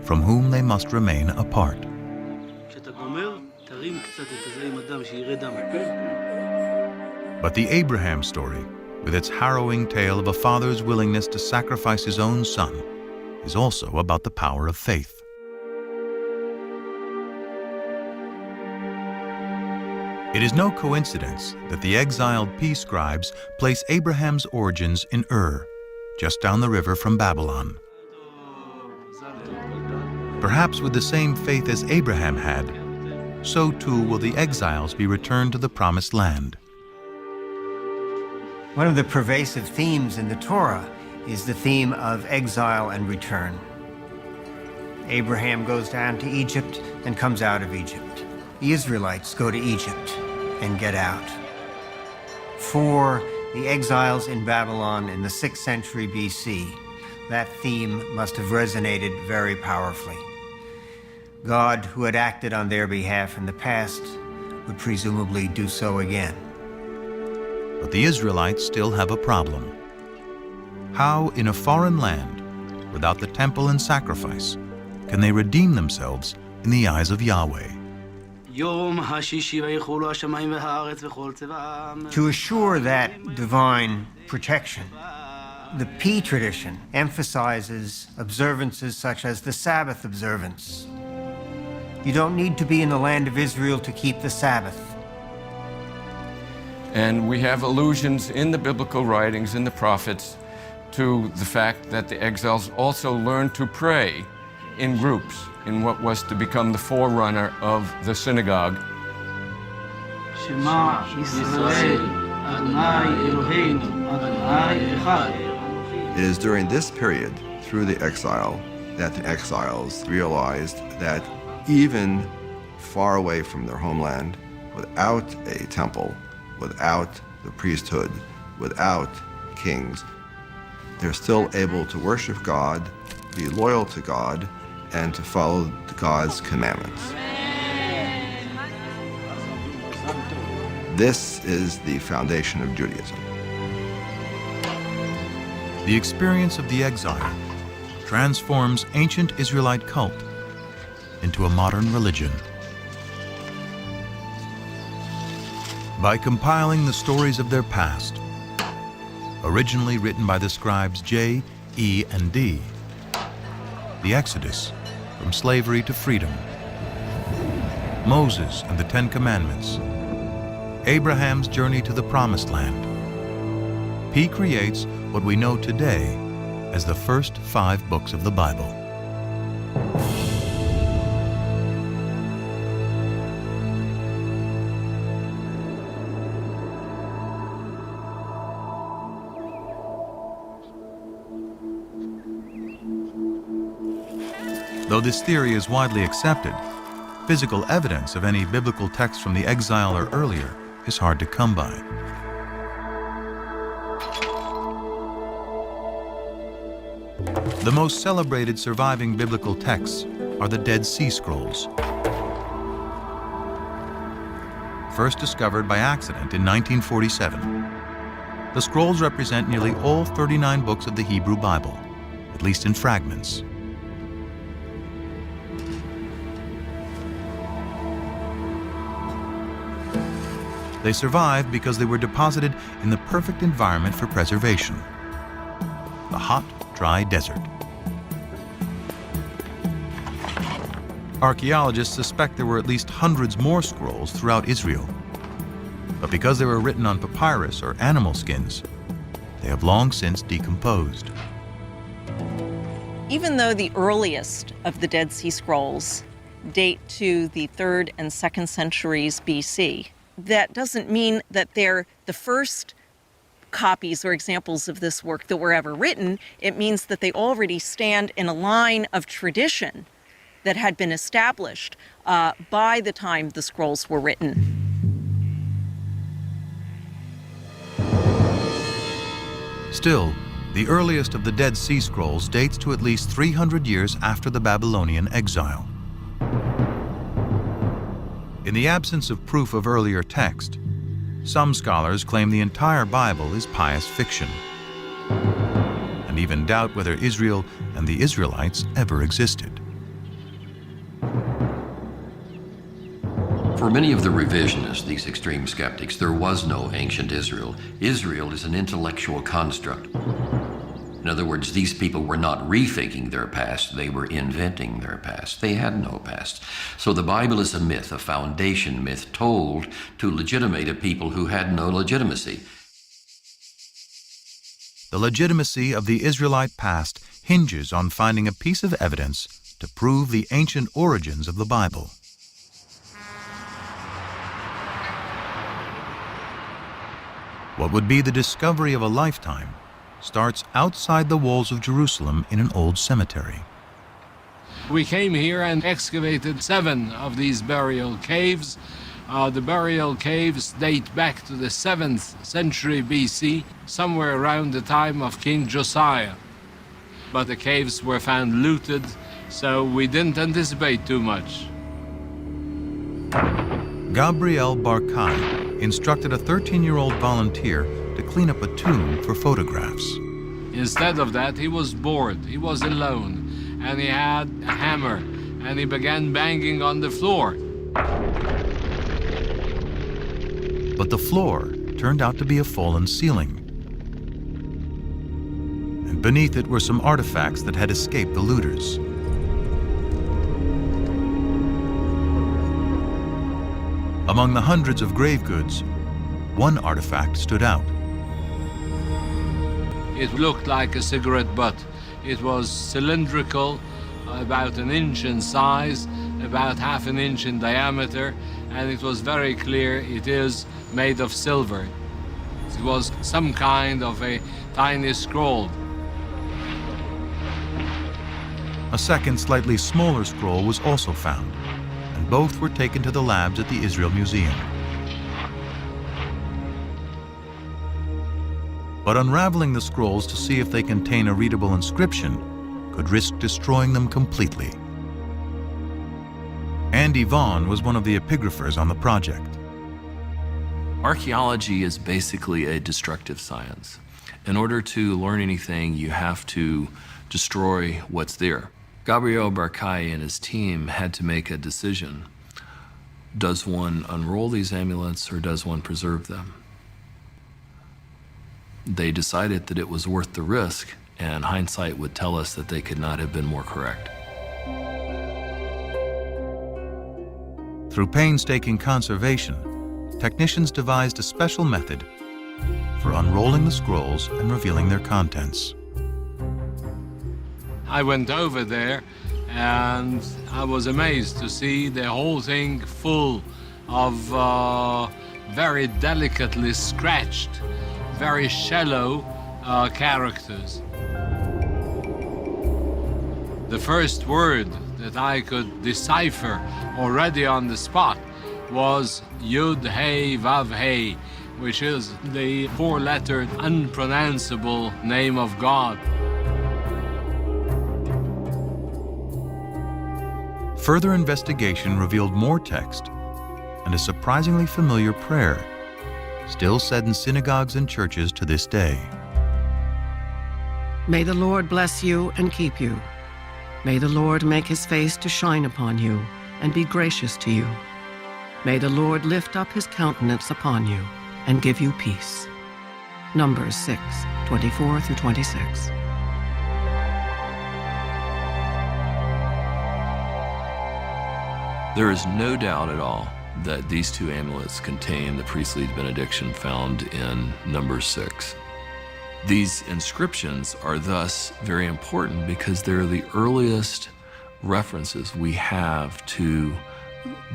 from whom they must remain apart. But the Abraham story, with its harrowing tale of a father's willingness to sacrifice his own son, is also about the power of faith. It is no coincidence that the exiled P scribes place Abraham's origins in Ur, just down the river from Babylon. Perhaps with the same faith as Abraham had, so too will the exiles be returned to the Promised Land. One of the pervasive themes in the Torah is the theme of exile and return. Abraham goes down to Egypt and comes out of Egypt. The Israelites go to Egypt and get out. For the exiles in Babylon in the 6th century BC, that theme must have resonated very powerfully. God, who had acted on their behalf in the past, would presumably do so again. But the Israelites still have a problem. How, in a foreign land, without the temple and sacrifice, can they redeem themselves in the eyes of Yahweh? To assure that divine protection, the P tradition emphasizes observances such as the Sabbath observance. You don't need to be in the land of Israel to keep the Sabbath. And we have allusions in the biblical writings, in the prophets, to the fact that the exiles also learned to pray in groups in what was to become the forerunner of the synagogue. Shema Yisrael, Adonai Eloheinu, Adonai Echad. It is during this period, through the exile, that the exiles realized that even far away from their homeland, without a temple, without the priesthood, without kings, they're still able to worship God, be loyal to God, and to follow God's commandments. This is the foundation of Judaism. The experience of the exile transforms ancient Israelite cult into a modern religion. By compiling the stories of their past, originally written by the scribes J, E, and D, the Exodus from slavery to freedom, Moses and the Ten Commandments, Abraham's journey to the Promised Land, P creates what we know today as the first 5 books of the Bible. Though this theory is widely accepted, physical evidence of any biblical text from the exile or earlier is hard to come by. The most celebrated surviving biblical texts are the Dead Sea Scrolls. First discovered by accident in 1947, the scrolls represent nearly all 39 books of the Hebrew Bible, at least in fragments. They survived because they were deposited in the perfect environment for preservation: the hot, dry desert. Archaeologists suspect there were at least hundreds more scrolls throughout Israel. But because they were written on papyrus or animal skins, they have long since decomposed. Even though the earliest of the Dead Sea Scrolls date to the 3rd and 2nd centuries BC, that doesn't mean that they're the first copies or examples of this work that were ever written. It means that they already stand in a line of tradition that had been established by the time the scrolls were written. Still, the earliest of the Dead Sea Scrolls dates to at least 300 years after the Babylonian exile. In the absence of proof of earlier text, some scholars claim the entire Bible is pious fiction, and even doubt whether Israel and the Israelites ever existed. For many of the revisionists, these extreme skeptics, there was no ancient Israel. Israel is an intellectual construct. In other words, these people were not rethinking their past, they were inventing their past. They had no past. So the Bible is a myth, a foundation myth told to legitimate a people who had no legitimacy. The legitimacy of the Israelite past hinges on finding a piece of evidence to prove the ancient origins of the Bible. What would be the discovery of a lifetime starts outside the walls of Jerusalem in an old cemetery. We came here and excavated 7 of these burial caves. The burial caves date back to the 7th century BC, somewhere around the time of King Josiah. But the caves were found looted, so we didn't anticipate too much. Gabriel Barkai instructed a 13-year-old volunteer to clean up a tomb for photographs. Instead of that, he was bored, he was alone, and he had a hammer, and he began banging on the floor. But the floor turned out to be a fallen ceiling. And beneath it were some artifacts that had escaped the looters. Among the hundreds of grave goods, one artifact stood out. It looked like a cigarette butt. It was cylindrical, about 1 inch in size, about ½ an inch in diameter, and it was very clear it is made of silver. It was some kind of a tiny scroll. A second, slightly smaller scroll was also found, and both were taken to the labs at the Israel Museum. But unraveling the scrolls to see if they contain a readable inscription could risk destroying them completely. Andy Vaughn was one of the epigraphers on the project. Archaeology is basically a destructive science. In order to learn anything, you have to destroy what's there. Gabriel Barkai and his team had to make a decision. Does one unroll these amulets or does one preserve them? They decided that it was worth the risk, and hindsight would tell us that they could not have been more correct. Through painstaking conservation, technicians devised a special method for unrolling the scrolls and revealing their contents. I went over there and I was amazed to see the whole thing full of very delicately scratched, very shallow characters. The first word that I could decipher already on the spot was Yud Hey Vav Hey, which is the 4-lettered, unpronounceable name of God. Further investigation revealed more text and a surprisingly familiar prayer, still said in synagogues and churches to this day. May the Lord bless you and keep you. May the Lord make his face to shine upon you and be gracious to you. May the Lord lift up his countenance upon you and give you peace. Numbers 6:24-26. There is no doubt at all that these 2 amulets contain the priestly benediction found in Numbers 6. These inscriptions are thus very important because they're the earliest references we have to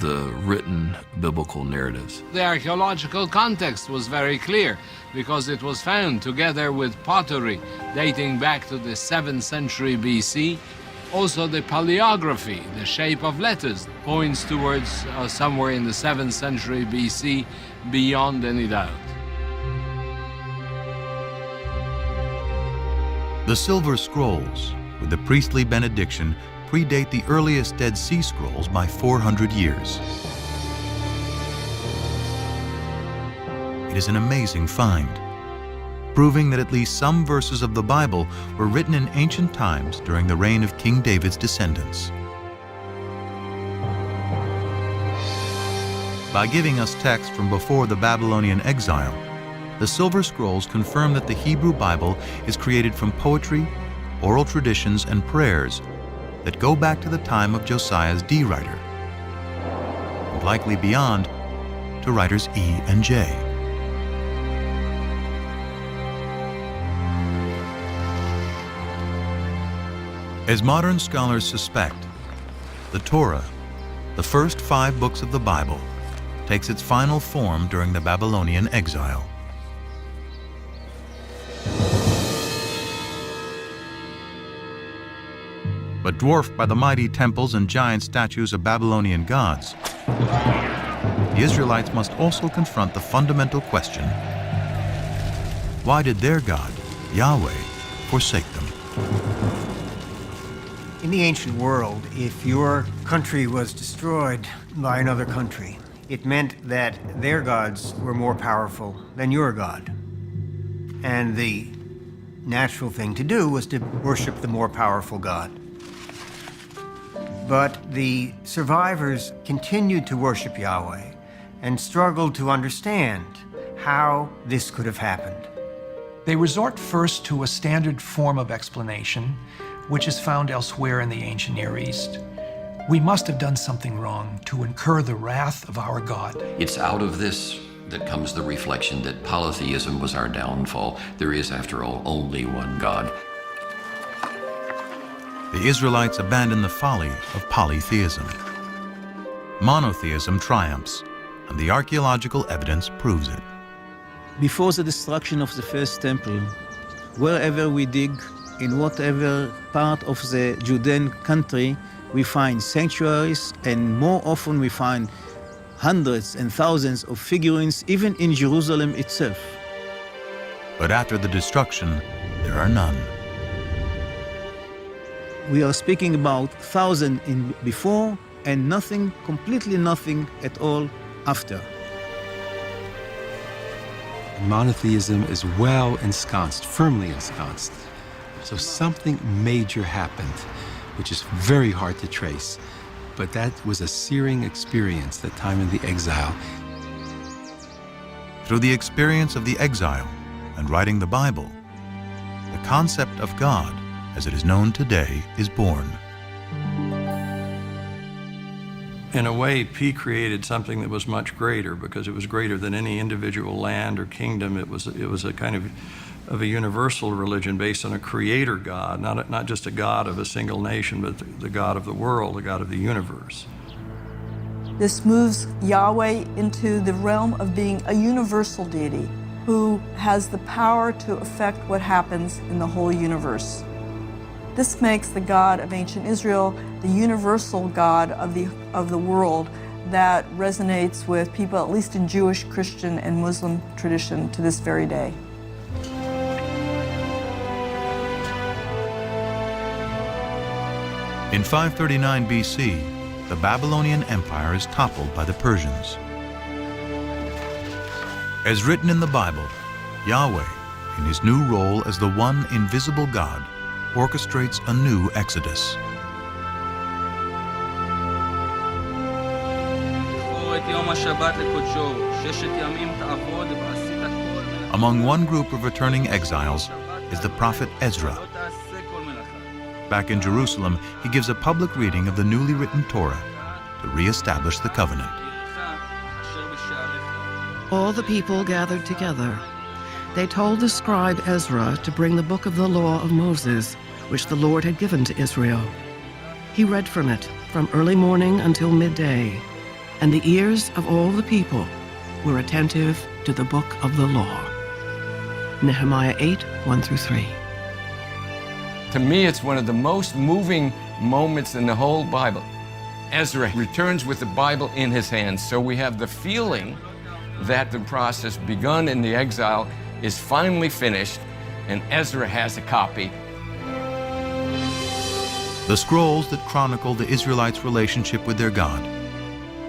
the written biblical narratives. The archaeological context was very clear because it was found together with pottery dating back to the 7th century BC. Also the paleography, the shape of letters, points towards somewhere in the 7th century BC beyond any doubt. The silver scrolls with the priestly benediction predate the earliest Dead Sea Scrolls by 400 years. It is an amazing find, proving that at least some verses of the Bible were written in ancient times during the reign of King David's descendants. By giving us text from before the Babylonian exile, the Silver Scrolls confirm that the Hebrew Bible is created from poetry, oral traditions, and prayers that go back to the time of Josiah's D writer, and likely beyond to writers E and J. As modern scholars suspect, the Torah, the first 5 books of the Bible, takes its final form during the Babylonian exile. But dwarfed by the mighty temples and giant statues of Babylonian gods, the Israelites must also confront the fundamental question: why did their God, Yahweh, forsake them? In the ancient world, if your country was destroyed by another country, it meant that their gods were more powerful than your God. And the natural thing to do was to worship the more powerful God. But the survivors continued to worship Yahweh and struggled to understand how this could have happened. They resort first to a standard form of explanation, which is found elsewhere in the ancient Near East. We must have done something wrong to incur the wrath of our God. It's out of this that comes the reflection that polytheism was our downfall. There is, after all, only one God. The Israelites abandon the folly of polytheism. Monotheism triumphs, and the archaeological evidence proves it. Before the destruction of the first temple, wherever we dig, in whatever part of the Judean country, we find sanctuaries, and more often we find hundreds and thousands of figurines, even in Jerusalem itself. But after the destruction, there are none. We are speaking about 1,000 in before, and nothing, completely nothing at all after. Monotheism is well ensconced, firmly ensconced. So something major happened, which is very hard to trace. But that was a searing experience, the time of the exile. Through the experience of the exile and writing the Bible, the concept of God, as it is known today, is born. In a way, P created something that was much greater, because it was greater than any individual land or kingdom. It was a kind of a universal religion based on a creator God, not just a God of a single nation, but the God of the world, the God of the universe. This moves Yahweh into the realm of being a universal deity who has the power to affect what happens in the whole universe. This makes the God of ancient Israel the universal God of the world that resonates with people, at least in Jewish, Christian, and Muslim tradition to this very day. In 539 BC, the Babylonian Empire is toppled by the Persians. As written in the Bible, Yahweh, in his new role as the one invisible God, orchestrates a new exodus. Among one group of returning exiles is the prophet Ezra. Back in Jerusalem, he gives a public reading of the newly written Torah to re-establish the covenant. All the people gathered together. They told the scribe Ezra to bring the book of the law of Moses, which the Lord had given to Israel. He read from it from early morning until midday, and the ears of all the people were attentive to the book of the law. Nehemiah 8, 1-3. To me, it's one of the most moving moments in the whole Bible. Ezra returns with the Bible in his hands, so we have the feeling that the process begun in the exile is finally finished, and Ezra has a copy. The scrolls that chronicle the Israelites' relationship with their God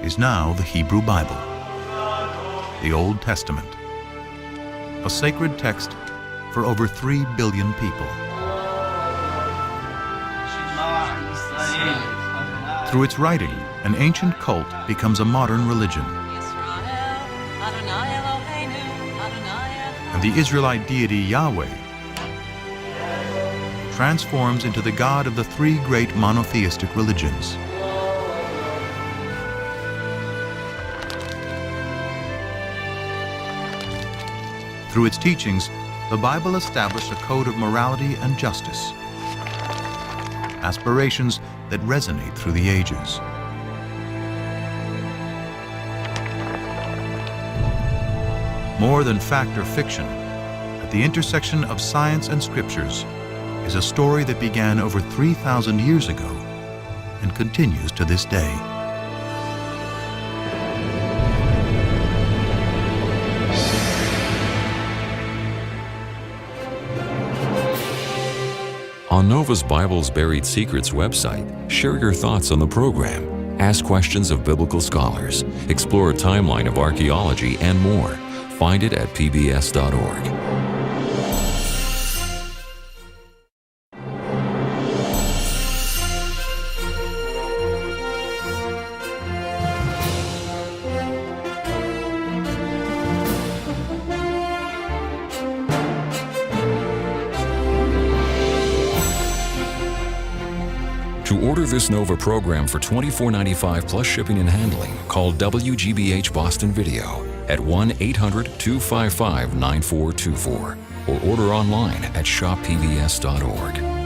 is now the Hebrew Bible, the Old Testament, a sacred text for over 3 billion people. Through its writing, an ancient cult becomes a modern religion, the Israelite deity Yahweh transforms into the God of the three great monotheistic religions. Through its teachings, the Bible established a code of morality and justice, aspirations that resonate through the ages. More than fact or fiction, at the intersection of science and scriptures is a story that began over 3,000 years ago and continues to this day. On Nova's Bible's Buried Secrets website, share your thoughts on the program, ask questions of biblical scholars, explore a timeline of archaeology, and more. Find it at pbs.org. To order this Nova program for $24.95 plus shipping and handling, call WGBH Boston Video at 1-800-255-9424 or order online at shoppbs.org.